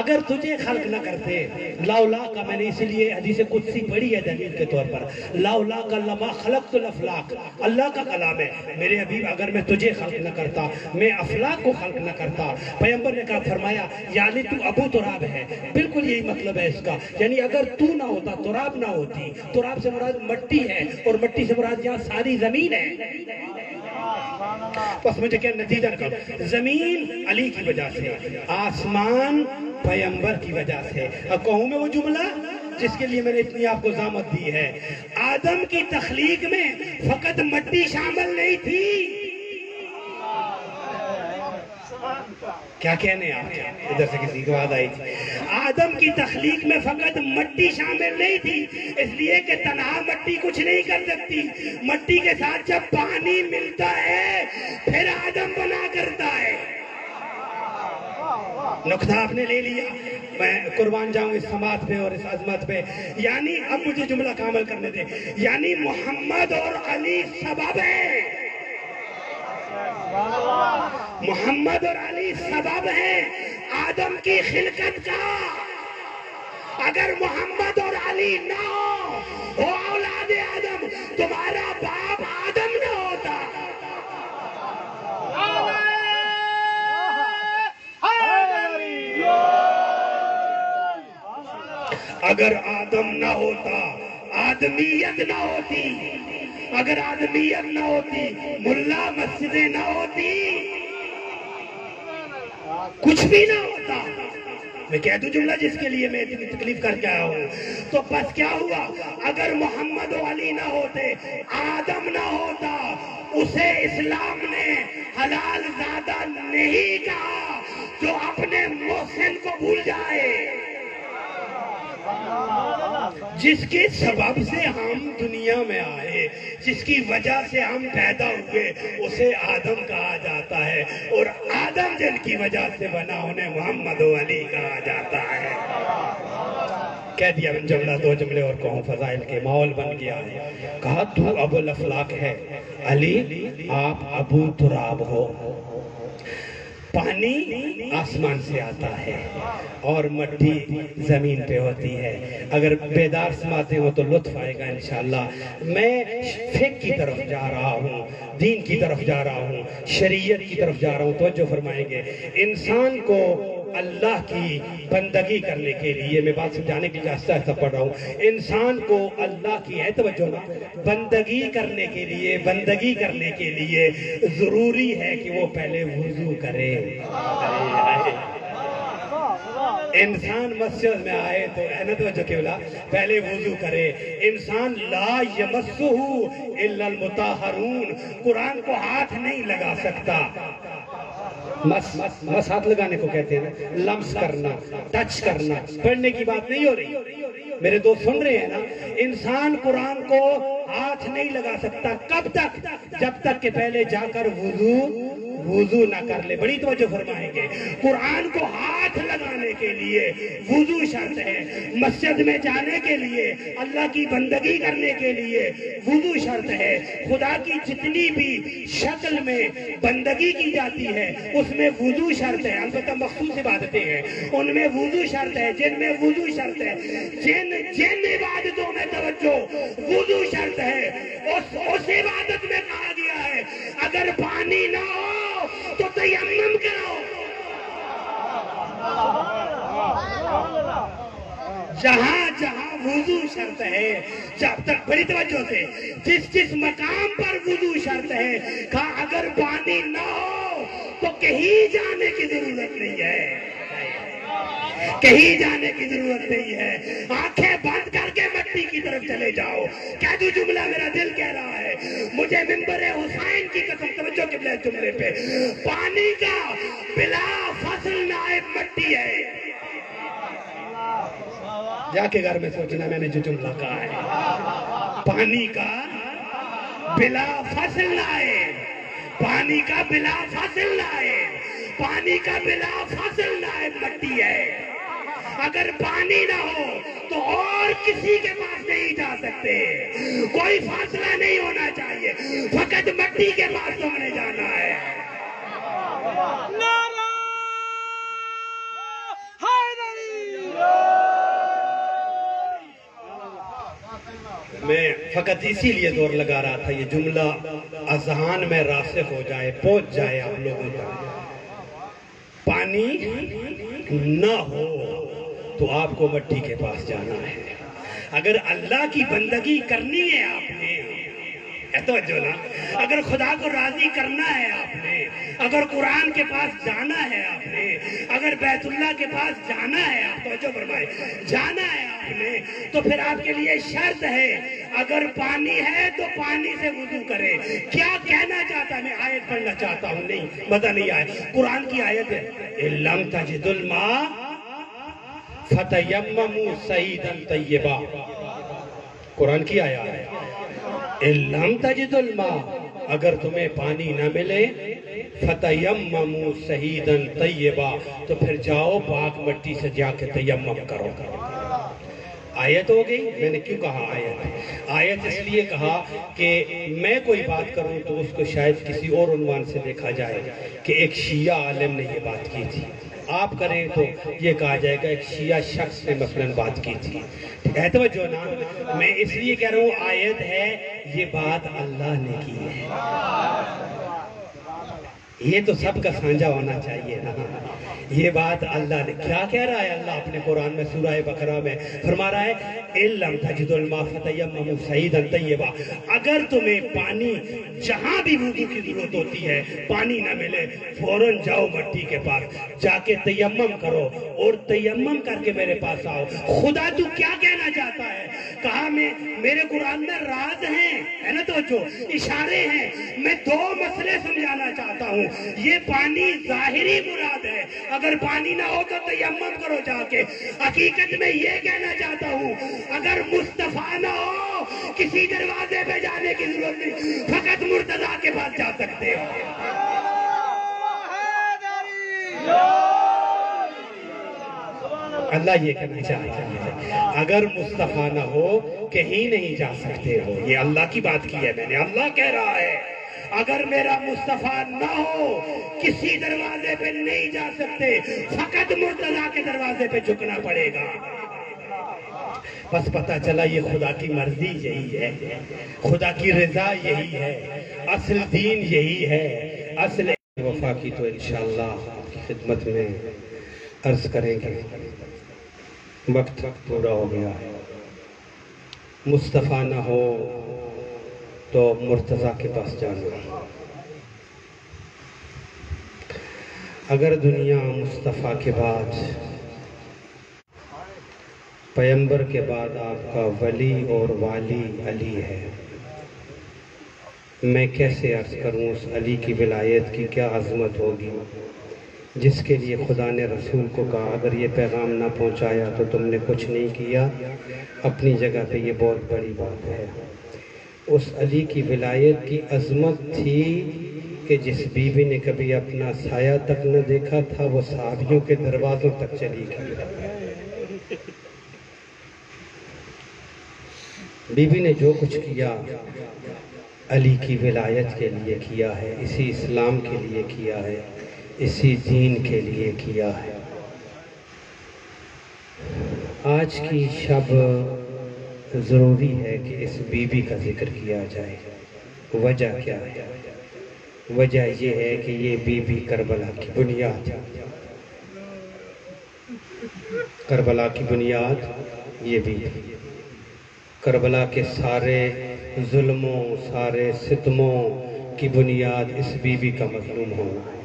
اگر تجھے خلق نہ کرتے، لولا کا میں نے اس لیے حدیث قدسی پڑھی ہے دلیل کے طور پر، لولا کا لما خلقت الافلاک، اللہ کا کلام ہے میرے حبیب، اگر میں تجھے خلق نہ کرتا میں افلاک کو خلق نہ کرتا۔ پیغمبر نے کہا فرمایا یعنی تو ابو تراب ہے، بالکل یہی مطلب ہے اس کا، یعنی اگر تو نہ ہوتا تراب نہ ہوتی، تراب سے مراد مٹی ہے اور مٹی سے مراد یہاں ساری زمین ہے۔ بس مجھے کیا نتیجہ نکال، زمین علی کی وجہ سے، آسمان پیغمبر کی وجہ سے۔ اب کہوں میں وہ جملہ جس کے لیے میں نے اتنی آپ کو زحمت دی ہے، آدم کی تخلیق میں فقط مٹی شامل نہیں تھی۔ کیا کہنے آپ کیا؟ ادھر سے کسی کی آواز آئی تھی۔ آدم کی تخلیق میں فقط مٹی شامل نہیں تھی، اس لیے کہ تنہا مٹی کچھ نہیں کر سکتی، مٹی کے ساتھ جب پانی ملتا ہے پھر آدم بنا کرتا ہے۔ نقطہ آپ نے لے لیا، میں قربان جاؤں اس سماعت پہ اور اس عظمت پہ۔ یعنی اب مجھے جملہ کامل کرنے دیں، یعنی محمد اور علی سبب ہیں، محمد اور علی سبب ہیں آدم کی خلقت کا۔ اگر محمد اور علی نہ ہو اولاد آدم، تمہارا باپ آدم نہ ہوتا۔ اگر آدم نہ ہوتا آدمیت نہ ہوتی، اگر آدمیت نہ ہوتی ملا مسجدیں نہ ہوتی، کچھ بھی نہ ہوتا۔ میں کہہ دوں جملہ جس کے لیے میں اتنی تکلیف کر کے آیا ہوں، تو بس کیا ہوا؟ اگر محمد و علی نہ ہوتے، آدم نہ ہوتا، اسے اسلام نے حلال زادہ نہیں کہا جو اپنے محسن کو بھول جائے۔ جس کے سبب سے ہم دنیا میں آئے، جس کی وجہ سے ہم پیدا ہوئے، اسے آدم کہا جاتا ہے، اور آدم جن کی وجہ سے بنا انہیں محمد و علی کہا جاتا ہے۔ کہہ دیا میں جملہ، دو جملے اور کہوں، فضائل کے ماحول بن گیا ہے۔ کہا تو ابو الافلاک ہے، علی آپ ابو تراب ہو۔ پانی آسمان سے آتا ہے اور مٹی زمین پہ ہوتی ہے۔ اگر بیدار سماتے ہو تو لطف آئے گا انشاءاللہ۔ میں فقہ کی طرف جا رہا ہوں، دین کی طرف جا رہا ہوں، شریعت کی طرف جا رہا ہوں، توجہ فرمائیں گے۔ انسان کو اللہ کی بندگی کرنے کے لیے، میں بات سمجھانے کے لیے آہستہ آہستہ پڑھ رہا ہوں، انسان کو اللہ کی توجہ نا بندگی کرنے کے لیے ضروری ہے کہ وہ پہلے وضو کرے۔ انسان مسجد میں آئے تو احنا توجہ کے بلا پہلے وضو کرے۔ انسان لا یمسہ الا المطہرون، قرآن کو ہاتھ نہیں لگا سکتا۔ مس ہاتھ لگانے کو کہتے ہیں نا، لمس کرنا، ٹچ کرنا، پڑھنے کی بات نہیں ہو رہی، میرے دوست سن رہے ہیں نا۔ انسان قرآن کو ہاتھ نہیں لگا سکتا، کب تک؟ جب تک کہ پہلے جا کر وضو نہ کر لے۔ بڑی توجہ فرمائیں گے، قرآن کو ہاتھ لگانے کے لیے وضو شرط ہے، مسجد میں جانے کے لیے، اللہ کی بندگی کرنے کے لیے وضو شرط ہے۔ خدا کی جتنی بھی شکل میں بندگی کی جاتی ہے اس میں وضو شرط ہے، البتہ مخصوص عبادتیں ہیں ان میں وضو شرط ہے، جن میں وضو شرط ہے، جن عبادتوں میں توجہ وضو شرط ہے، اس عبادت میں کہا گیا ہے اگر پانی نہ ہو تو تیمم کرو۔ جہاں وضو شرط ہے، جب تک بڑی توجہ سے جس مقام پر وضو شرط ہے، کہا اگر پانی نہ ہو تو کہیں جانے کی ضرورت نہیں ہے، کہیں جانے کی ضرورت نہیں ہے، آنکھیں بند کر کے مٹی کی طرف چلے جاؤ۔ کہہ دوں جملہ، میرا دل کہہ رہا ہے، مجھے منبر حسین کی قسم، توجہ قبلہ جملے پہ، پانی کا بلا فصل نائب مٹی ہے۔ جا کے گھر میں سوچنا میں نے جو جملہ کہا ہے، پانی کا بلا فصل نائب، پانی کا بلا فصل نائب، پانی کا بلا فصل نائب مٹی ہے۔ اگر پانی نہ ہو تو اور کسی کے پاس نہیں جا سکتے، کوئی فاصلہ نہیں ہونا چاہیے، فقط مٹی کے پاس ہم نے جانا ہے۔ نعرہ حیدری! میں فقط اسی لیے زور لگا رہا تھا یہ جملہ اذہان میں راسخ ہو جائے، پہنچ جائے آپ لوگوں تک۔ پانی نہ ہو تو آپ کو مٹی کے پاس جانا ہے۔ اگر اللہ کی بندگی کرنی ہے آپ نے، توجہ نا، اگر خدا کو راضی کرنا ہے آپ نے، اگر قرآن کے پاس جانا ہے آپ نے، اگر بیت اللہ کے پاس جانا ہے، آپ توجہ فرمائے، جانا ہے آپ نے، تو پھر آپ کے لیے شرط ہے اگر پانی ہے تو پانی سے وضو کرے۔ کیا کہنا چاہتا ہے؟ میں آیت پڑھنا چاہتا ہوں، نہیں مزہ نہیں آئے، قرآن کی آیت ہے، لَمْ تَجِدُ الْمَاءَ فَتَيَمَّمُوا صَعِيدًا طَيِّبًا، قرآن کی آیت ہے، لَمْ تَجِدُ الْمَاءَ، اگر تمہیں پانی نہ ملے، فَتَيَمَّمُوا صَعِيدًا طَيِّبًا، تو پھر جاؤ پاک مٹی سے جا کے تیمم کرو۔ آیت ہو گئی۔ میں نے کیوں کہا آیت؟ آیت اس لیے کہا کہ میں کوئی بات کروں تو اس کو شاید کسی اور عنوان سے دیکھا جائے کہ ایک شیعہ عالم نے یہ بات کی تھی، آپ کریں تو یہ کہا جائے گا ایک شیعہ شخص نے مثلاً بات کی تھی۔ توجہ نا، میں اس لیے کہہ رہا ہوں آیت ہے، یہ بات اللہ نے کی ہے، یہ تو سب کا سانجھا ہونا چاہیے نا۔ یہ بات اللہ نے کیا کہہ رہا ہے؟ اللہ اپنے قرآن میں سورہ بقرہ میں فرما رہا ہے إِلَّمْ تَجِدُوا الْمَاءَ فَتَيَمَّمُوا صَعِيدًا طَيِّبًا، اگر تمہیں پانی جہاں بھی وضو کی ضرورت ہوتی ہے پانی نہ ملے، فوراً جاؤ مٹی کے پاس جا کے تیمم کرو اور تیمم کر کے میرے پاس آؤ۔ خدا تو کیا کہنا چاہتا ہے؟ کہا میرے قرآن میں راز ہیں، ہے نا، توجہ، اشارے ہیں، میں دو مسئلے سمجھانا چاہتا ہوں۔ یہ پانی ظاہری مراد ہے، اگر پانی نہ ہو تو تیمم کرو جا کے۔ حقیقت میں یہ کہنا چاہتا ہوں اگر مصطفیٰ نہ ہو کسی دروازے پہ جانے کی ضرورت نہیں، فقط مرتضیٰ کے پاس جا سکتے ہو۔ اللہ یہ کہنا چاہتا ہے اگر مصطفیٰ نہ ہو کہیں نہیں جا سکتے ہو۔ یہ اللہ کی بات کی ہے میں نے، اللہ کہہ رہا ہے اگر میرا مصطفیٰ نہ ہو کسی دروازے پہ نہیں جا سکتے، فقط مرتضیٰ کے دروازے پہ جھکنا پڑے گا۔ بس پتہ چلا یہ خدا کی مرضی یہی ہے، خدا کی رضا یہی ہے، اصل دین یہی ہے، اصل وفا کی تو انشاءاللہ آپ کی خدمت میں عرض کریں گے، وقت پورا ہو گیا ہے۔ مصطفیٰ نہ ہو تو مرتضیٰ کے پاس جانا۔ اگر دنیا مصطفیٰ کے بعد، پیغمبر کے بعد آپ کا ولی اور والی علی ہے، میں کیسے عرض کروں اس علی کی ولایت کی کیا عظمت ہوگی، جس کے لیے خدا نے رسول کو کہا اگر یہ پیغام نہ پہنچایا تو تم نے کچھ نہیں کیا۔ اپنی جگہ پہ یہ بہت بڑی بات ہے۔ اس علی کی ولایت کی عظمت تھی کہ جس بی بی نے کبھی اپنا سایہ تک نہ دیکھا تھا وہ صحابیوں کے دروازوں تک چلی گئی۔ بی بی نے جو کچھ کیا علی کی ولایت کے لیے کیا ہے، اسی اسلام کے لیے کیا ہے، اسی دین کے لیے کیا ہے۔ آج کی شب ضروری ہے کہ اس بی بی کا ذکر کیا جائے۔ وجہ کیا ہے؟ وجہ یہ ہے کہ یہ بی بی کربلا کی بنیاد ہے۔ کربلا کی بنیاد یہ بی بی، کربلا کے سارے ظلموں، سارے ستموں کی بنیاد اس بی بی کا مظلوم ہونا ہے۔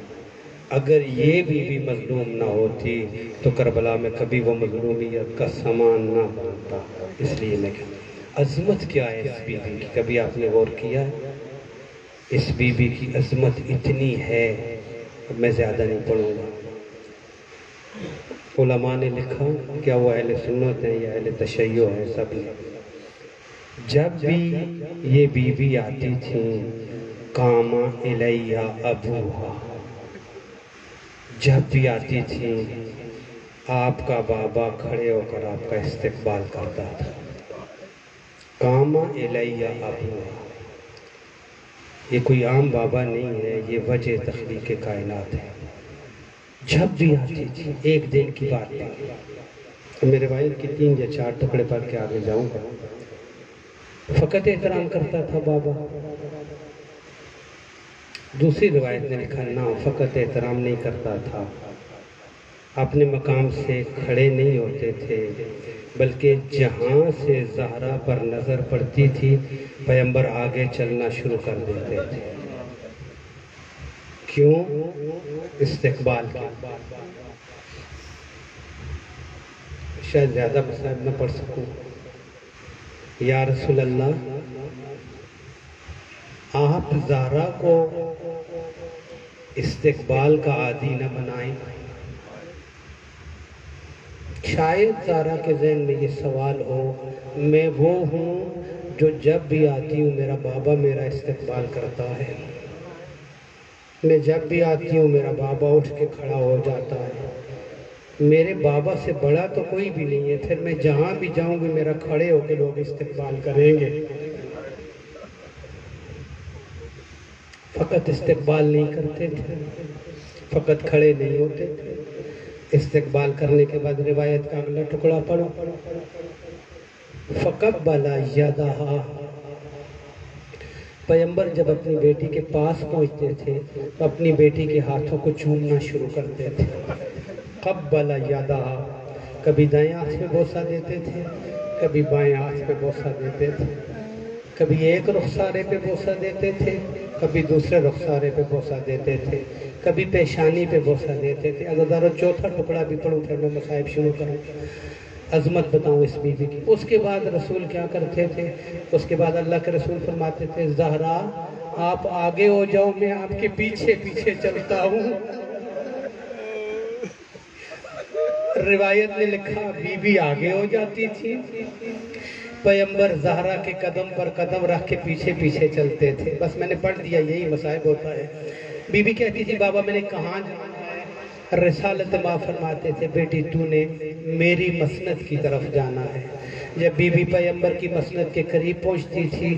اگر یہ بی بی مظلوم نہ ہوتی تو کربلا میں کبھی وہ مظلومیت کا سامان نہ بنتا۔ اس لیے میں کہتا ہوں عظمت کیا ہے اس بی بی کی، کبھی آپ نے غور کیا ہے؟ اس بی بی کی عظمت اتنی ہے، میں زیادہ نہیں پڑھوں گا۔ علماء نے لکھا، کیا وہ اہل سنت ہیں یا اہل تشیع ہیں، سب نے جب بھی یہ بی بی آتی تھی قام الیہ ابوہا، جب بھی آتی تھی آپ کا بابا کھڑے ہو کر آپ کا استقبال کرتا تھا۔ قام الیہ ابوہا، یہ کوئی عام بابا نہیں ہے، یہ وجہ تخلیق کائنات ہے۔ جب بھی آتی تھی، ایک دن کی بات ہے، میں روایت کی 3 یا 4 ٹکڑے پڑھ کے آگے جاؤں گا۔ فقط احترام کرتا تھا بابا۔ دوسری روایت نے لکھا نہ فقط احترام نہیں کرتا تھا، اپنے مقام سے کھڑے نہیں ہوتے تھے، بلکہ جہاں سے زہرا پر نظر پڑتی تھی پیغمبر آگے چلنا شروع کر دیتے تھے۔ کیوں؟ استقبال کے۔ شاید زیادہ مسائل نہ پڑھ سکوں۔ یا رسول اللہ، آپ زہرا کو استقبال کا عادی نہ بنائیں۔ شاید زہرا کے ذہن میں یہ سوال ہو، میں وہ ہوں جو جب بھی آتی ہوں میرا بابا میرا استقبال کرتا ہے، میں جب بھی آتی ہوں میرا بابا اٹھ کے کھڑا ہو جاتا ہے، میرے بابا سے بڑا تو کوئی بھی نہیں ہے، پھر میں جہاں بھی جاؤں گی میرا کھڑے ہو کے لوگ استقبال کریں گے۔ فقط استقبال نہیں کرتے تھے، فقط کھڑے نہیں ہوتے تھے۔ استقبال کرنے کے بعد روایت کا اگلا ٹکڑا پڑھو، فقبل یدہا، پیغمبر جب اپنی بیٹی کے پاس پہنچتے تھے تو اپنی بیٹی کے ہاتھوں کو چومنا شروع کرتے تھے۔ قبل یدہا، کبھی دائیں ہاتھ پہ بوسہ دیتے تھے، کبھی بائیں ہاتھ پہ بوسہ دیتے تھے، کبھی ایک رخسارے پہ بوسہ دیتے تھے، کبھی دوسرے رخسارے پہ بوسہ دیتے تھے، کبھی پیشانی پہ بوسہ دیتے تھے۔ عزیزانو چوتھا ٹکڑا بھی پڑھوں پھر میں مصائب شروع کروں، عظمت بتاؤں اس بی بی کی۔ اس کے بعد رسول کیا کرتے تھے؟ اس کے بعد اللہ کے رسول فرماتے تھے زہرا آپ آگے ہو جاؤ، میں آپ کے پیچھے پیچھے چلتا ہوں۔ روایت نے لکھا بی بی آگے ہو جاتی تھی، پیغمبر زہرا کے قدم پر قدم رکھ کے پیچھے پیچھے چلتے تھے۔ بس میں نے پڑھ دیا، یہی مصائب ہوتا ہے۔ بی بی کہتی تھی بابا میں نے کہاں جانا ہے؟ رسالت ماں فرماتے تھے بیٹی تو نے میری مسند کی طرف جانا ہے۔ جب بی بی پیغمبر کی مسند کے قریب پہنچتی تھی،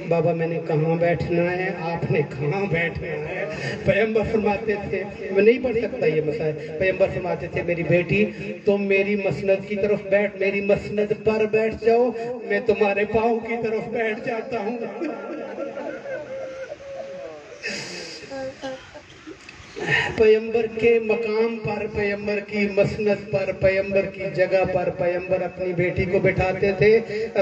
بابا میں نے کہاں بیٹھنا ہے؟ آپ نے کہاں بیٹھنا ہے؟ پیغمبر فرماتے تھے، میں نہیں پڑھ سکتا یہ مسائل، پیغمبر فرماتے تھے میری بیٹی تم میری مسند کی طرف بیٹھ، میری مسند پر بیٹھ جاؤ، میں تمہارے پاؤں کی طرف بیٹھ جاتا ہوں۔ پیغمبر کے مقام پر، پیغمبر کی مسند پر، پیغمبر کی جگہ پر پیغمبر اپنی بیٹی کو بٹھاتے تھے،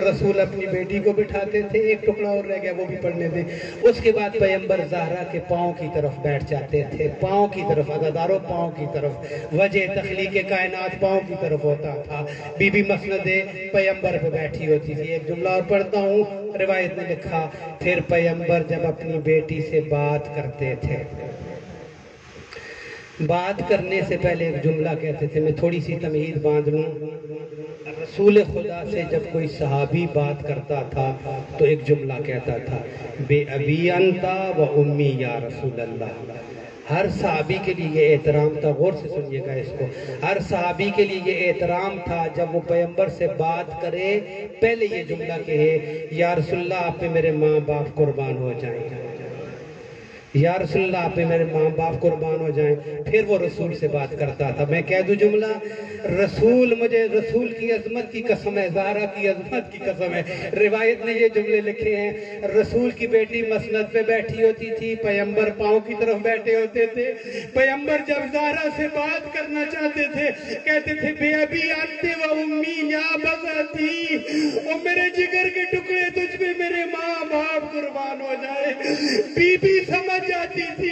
رسول اپنی بیٹی کو بٹھاتے تھے۔ ایک ٹکڑا اور رہ گیا، وہ بھی پڑھنے دیں۔ اس کے بعد پیغمبر زہرا کے پاؤں کی طرف بیٹھ جاتے تھے، پاؤں کی طرف، عزاداروں پاؤں کی طرف۔ وجہ تخلیق کائنات پاؤں کی طرف ہوتا تھا۔ بی بی مسند پیغمبر پہ بیٹھی ہوتی تھی۔ ایک جملہ اور پڑھتا ہوں، روایت میں لکھا، پھر پیغمبر جب اپنی بیٹی سے بات کرتے تھے، بات کرنے سے پہلے ایک جملہ کہتے تھے، میں تھوڑی سی تمہید باندھ لوں۔ رسول خدا سے جب کوئی صحابی بات کرتا تھا تو ایک جملہ کہتا تھا، بے ابی انتا و امی یا رسول اللہ۔ ہر صحابی کے لیے یہ احترام تھا، غور سے سنیے گا اس کو، ہر صحابی کے لیے یہ احترام تھا جب وہ پیغمبر سے بات کرے پہلے یہ جملہ کہے، یا رسول اللہ آپ پہ میرے ماں باپ قربان ہو جائیں، یا رسول اللہ آپ پہ میرے ماں باپ قربان ہو جائیں، پھر وہ رسول سے بات کرتا تھا۔ میں کہہ دوں جملہ، رسول، مجھے رسول کی عظمت کی قسم ہے، زہرا کی عظمت کی قسم ہے، روایت نے یہ جملے لکھے ہیں، رسول کی بیٹی مسند پہ بیٹھی ہوتی تھی، پیغمبر پاؤں کی طرف بیٹھے ہوتے تھے۔ پیغمبر جب زہرا سے بات کرنا چاہتے تھے کہتے تھے، بے ابی انت و امی یا بذاتی، او میرے جگر کے ٹکڑے، تجھ پہ میرے ماں باپ قربان ہو جائے۔ بی بی سمجھ جاتی تھی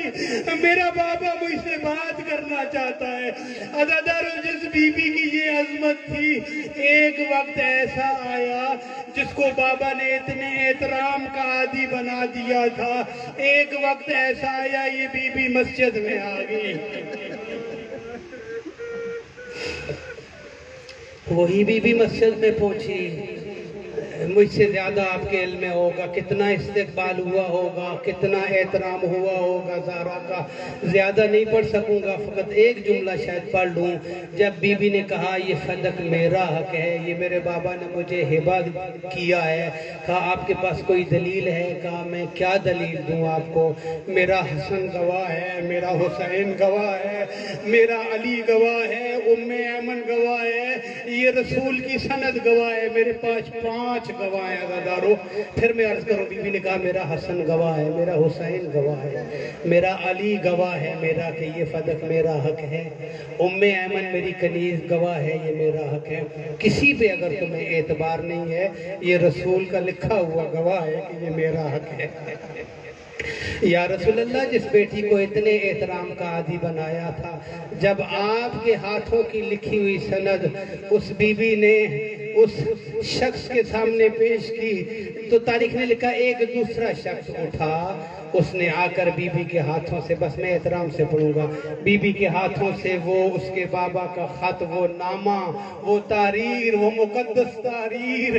میرا بابا مجھ سے بات کرنا چاہتا ہے۔ عزادارو، جس بی بی کی یہ عظمت تھی، ایک وقت ایسا آیا جس کو بابا نے اتنے احترام کا عادی بنا دیا تھا، ایک وقت ایسا آیا یہ بی بی مسجد میں آ گئی۔ وہی بی بی مسجد میں پہنچی، مجھ سے زیادہ آپ کے علم میں ہوگا کتنا استقبال ہوا ہوگا، کتنا احترام ہوا ہوگا زہرا کا، زیادہ نہیں پڑھ سکوں گا، فقط ایک جملہ شاید پڑھ لوں۔ جب بی بی نے کہا یہ صدق میرا حق ہے، یہ میرے بابا نے مجھے ہبہ کیا ہے، کہا آپ کے پاس کوئی دلیل ہے؟ کہا میں کیا دلیل دوں آپ کو، میرا حسن گواہ ہے، میرا حسین گواہ ہے، میرا علی گواہ ہے، ام ایمن گواہ ہے، یہ رسول کی سند گواہ ہے، میرے پاس 5 گواہ ہیں عزادارو۔ پھر میں عرض کروں، بی بی نے کہا میرا حسن گواہ ہے، میرا حسین گواہ ہے، میرا علی گواہ ہے میرا کہ یہ صدق میرا حق ہے، ام ایمن میری کنیز گواہ ہے یہ میرا حق ہے۔ کسی پہ اگر تمہیں اعتبار نہیں ہے، یہ رسول کا لکھا ہوا گواہ ہے کہ یہ میرا حق ہے۔ یا رسول اللہ، جس بیٹی کو اتنے احترام کا عادی بنایا تھا، جب آپ کے ہاتھوں کی لکھی ہوئی سند اس بی بی نے اس شخص کے سامنے پیش کی تو تاریخ نے لکھا ایک دوسرا شخص اٹھا، اس نے آ کر بی بی کے ہاتھوں سے، بس میں احترام سے پڑھوں گا، بی بی کے ہاتھوں سے وہ اس کے بابا کا خط، وہ نامہ، وہ تحریر، وہ مقدس تحریر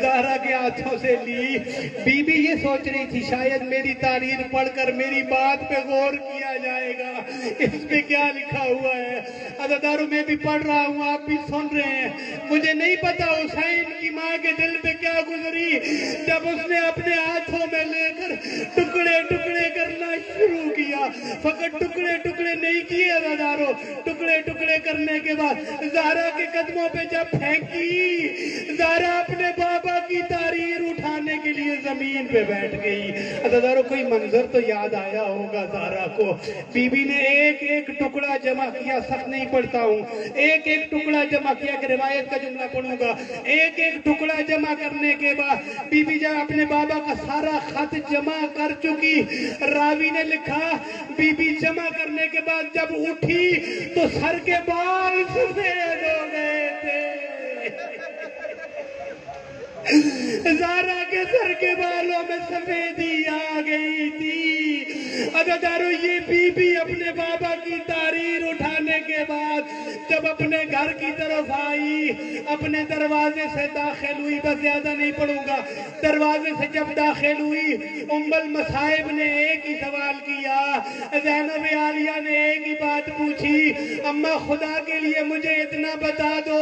زہرا کے ہاتھوں سے لی۔ بی بی یہ سوچ رہی تھی شاید میری تحریر پڑھ کر میری بات پہ غور کیا جائے گا، اس پہ کیا لکھا ہوا ہے۔ عزادارو، میں بھی پڑھ رہا ہوں، آپ بھی سن رہے ہیں، مجھے نہیں پتا حسین کی ماں کے دل پہ کیا گزری جب اس نے اپنے ہاتھوں میں لے کر ٹکڑے ٹکڑے کرنا شروع کیا۔ فقط ٹکڑے ٹکڑے نہیں کیے عزادارو، ٹکڑے ٹکڑے کرنے کے بعد زہرا کے قدموں پہ جب پھینکی، زہرا اپنے بابا کی تحریر اٹھانے کے لیے زمین پہ بیٹھ گئی۔ عزادارو، کوئی منظر تو یاد آیا ہوگا زہرا کو۔ بی بی نے ایک ایک ٹکڑا جمع کیا، سخت نہیں پڑھتا ہوں، ایک ایک ٹکڑا جمع کیا کہ روایت کا جملہ پڑھوں گا۔ ایک ایک ٹکڑا جمع کرنے کے بعد بی بی جب اپنے بابا کا سارا خط جمع کر چکی، راوی نے لکھا بی بی جمع کرنے کے بعد جب اٹھی تو سر کے بال سفید ہو گئے تھے۔ زہرا کے سر کے بالوں میں سفیدی آ گئی تھی۔ عزادارو، یہ بی بی اپنے بابا کی تحریر اٹھانے کے بعد جب اپنے گھر کی طرف آئی، اپنے دروازے سے داخل ہوئی، بس زیادہ نہیں پڑھوں گا، دروازے سے جب داخل ہوئی، ام المصائب نے ایک ہی سوال کیا، زینب عالیہ نے ایک ہی بات پوچھی، اماں خدا کے لیے مجھے اتنا بتا دو،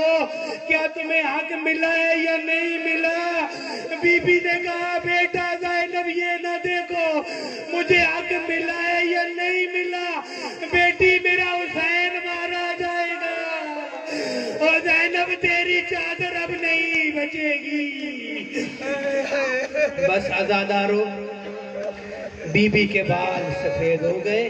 کیا تمہیں حق ملا ہے یا نہیں ملا؟ بی بی نے کہا بیٹا زینب، یہ نہ دیکھو مجھے حق ملا ہے یا نہیں ملا، بیٹی میرا حسین مارا جائے گا اور زینب تیری چادر اب نہیں بچے گی۔ بس عزادارو، بی بی کے بال سفید ہو گئے،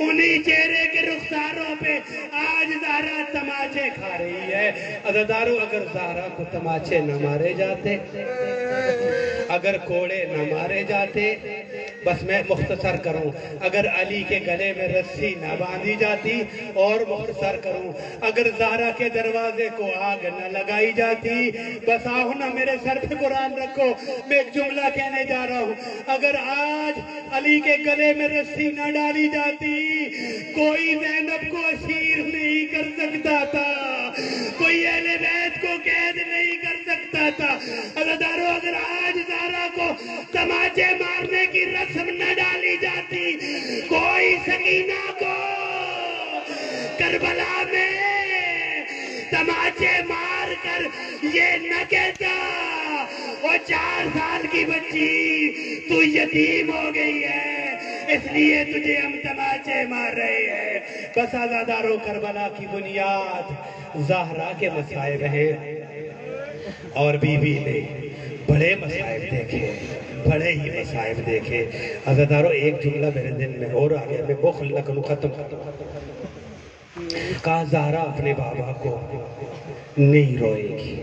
انہی چہرے کے رخساروں پہ آج زہرا تماچے کھا رہی ہے۔ عزیزانو اگر زہرا کو تماچے نہ مارے جاتے، اگر کوڑے نہ مارے جاتے، بس میں مختصر کروں، اگر علی کے گلے میں رسی نہ باندھی جاتی، اور مختصر کروں، اگر زہرا کے دروازے کو آگ نہ لگائی جاتی، بس آؤ نہ میرے سر پہ قرآن رکھو، میں ایک جملہ کہنے جا رہا ہوں، اگر آج علی کے گلے میں رسی نہ ڈالی جاتی، کوئی زینب کو اسیر نہیں کر سکتا تھا، کوئی اہل بیت کو قید نہیں کر سکتا تھا۔ عزیزانو اگر آج زہرا کو تماچے مارنے کی رسم نہ ڈالی جاتی، کوئی سکینہ کو کربلا میں تماچے مار کر یہ نہ کہتا وہ 4 سال کی بچی تو یتیم ہو گئی ہے، اس لیے تجھے ہم تماچے مار رہے ہیں۔ بس عزیزانو کربلا کی بنیاد زہرا کے مصائب ہیں، اور بی بی نے بڑے مصائب دیکھے، بڑے ہی مصائب دیکھے۔ عزیزانو ایک جملہ میرے دل میں اور آ گیا، میں بخل نہ کروں، ختم۔ کہا زہرا اپنے بابا کو نہیں روئے گی۔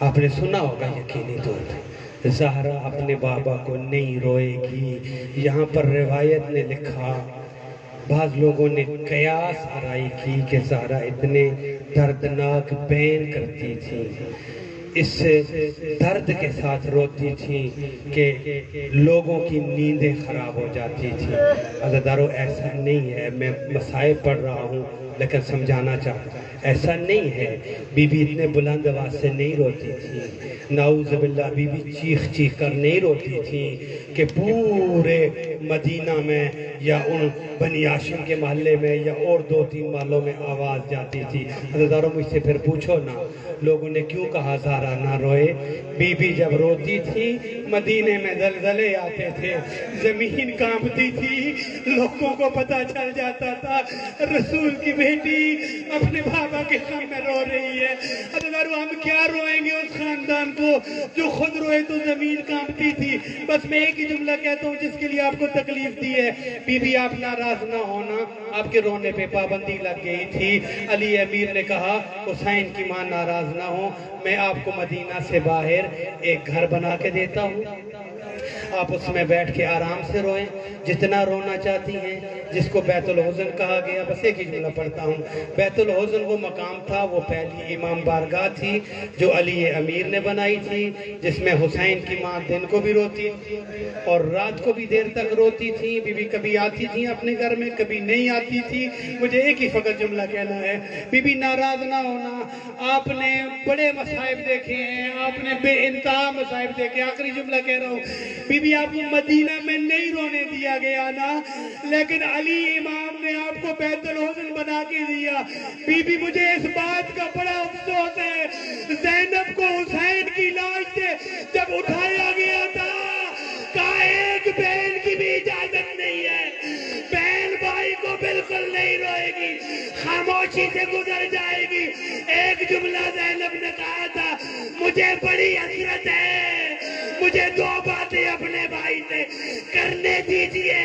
آپ نے سنا ہوگا یقینی طور پر، زہرا اپنے بابا کو نہیں روئے گی۔ یہاں پر روایت نے لکھا، بعض لوگوں نے قیاس آرائی کی کہ زہرا اتنے دردناک بین کرتی تھی، اس درد کے ساتھ روتی تھی کہ لوگوں کی نیندیں خراب ہو جاتی تھی۔ عزیزانو ایسا نہیں ہے، میں مصائب پڑھ رہا ہوں لیکن سمجھانا چاہتا ہوں، ایسا نہیں ہے۔ بی بی اتنے بلند آواز سے نہیں روتی تھی، نعوذ باللہ، بی بی چیخ چیخ کر نہیں روتی تھی کہ پورے مدینہ میں یا ان بنی ہاشم کے محلے میں یا اور 2-3 محلوں میں آواز جاتی تھی۔ عزیزانو مجھ سے پھر پوچھو نا، لوگوں نے کیوں کہا زہرا نہ روئے؟ بی بی جب روتی تھی مدینے میں زلزلے آتے تھے، زمین کانپتی تھی، لوگوں کو پتہ چل جاتا تھا رسول کی بیٹی اپنے بابا کے غم میں رو رہی ہے۔ عزیزانو ہم کیا روئیں گے اس خاندان کو جو خود روئے تو زمین کانپتی تھی۔ بس میں ایک ہی جملہ کہتا ہوں جس کے لیے آپ کو تکلیف دی ہے، بی بی آپ ناراض نہ ہونا، آپ کے رونے پہ پابندی لگ گئی تھی۔ علی امیر نے کہا حسین کی ماں ناراض نہ ہو، میں آپ کو مدینہ سے باہر ایک گھر بنا کے دیتا ہوں، آپ اس میں بیٹھ کے آرام سے روئیں، جتنا رونا چاہتی ہیں، جس کو بیت الحزن کہا گیا۔ بس ایک ہی جملہ پڑھتا ہوں، بیت الحزن وہ مقام تھا، وہ پہلی امام بارگاہ تھی جو علی امیر نے بنائی تھی، جس میں حسین کی ماں دن کو بھی روتی تھی اور رات کو بھی دیر تک روتی تھی۔ بی بی کبھی آتی تھی اپنے گھر میں، کبھی نہیں آتی تھی۔ مجھے ایک ہی فقط جملہ کہنا ہے، بی بی ناراض نہ ہونا، آپ نے بڑے مصائب دیکھے ہیں، آپ نے بے انتہا مصائب دیکھے۔ آخری جملہ کہہ رہا ہوں، بی بی آپ کو مدینہ میں نہیں رونے دیا گیا نا، لیکن علی امام نے آپ کو بیت الحزن بنا کے دیا۔ بی بی مجھے اس بات کا بڑا افسوس ہے، زینب کو حسین کی لاش سے جب اٹھایا گیا تھا کہا ایک بہن کی بھی اجازت نہیں ہے، بہن بھائی کو بالکل نہیں روئے گی، خاموشی سے گزر جائے گی۔ ایک جملہ زینب نے کہا تھا، مجھے بڑی حسرت ہے، مجھے 2 باتیں اپنے بھائی سے کرنے دیجئے۔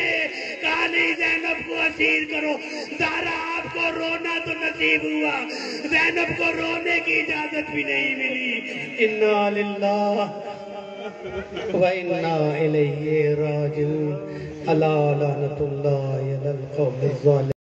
کہا نہیں زینب کو اسیر کرو۔ زہرا آپ کو رونا تو نصیب ہوا، زینب کو رونے کی اجازت بھی نہیں ملی۔ انا للہ وَإِنَّا إِلَيْهِ رَاجِعُونَ۔ أَلَا لَعْنَةُ اللَّهِ عَلَى الْقَوْمِ الظَّالِمِينَ۔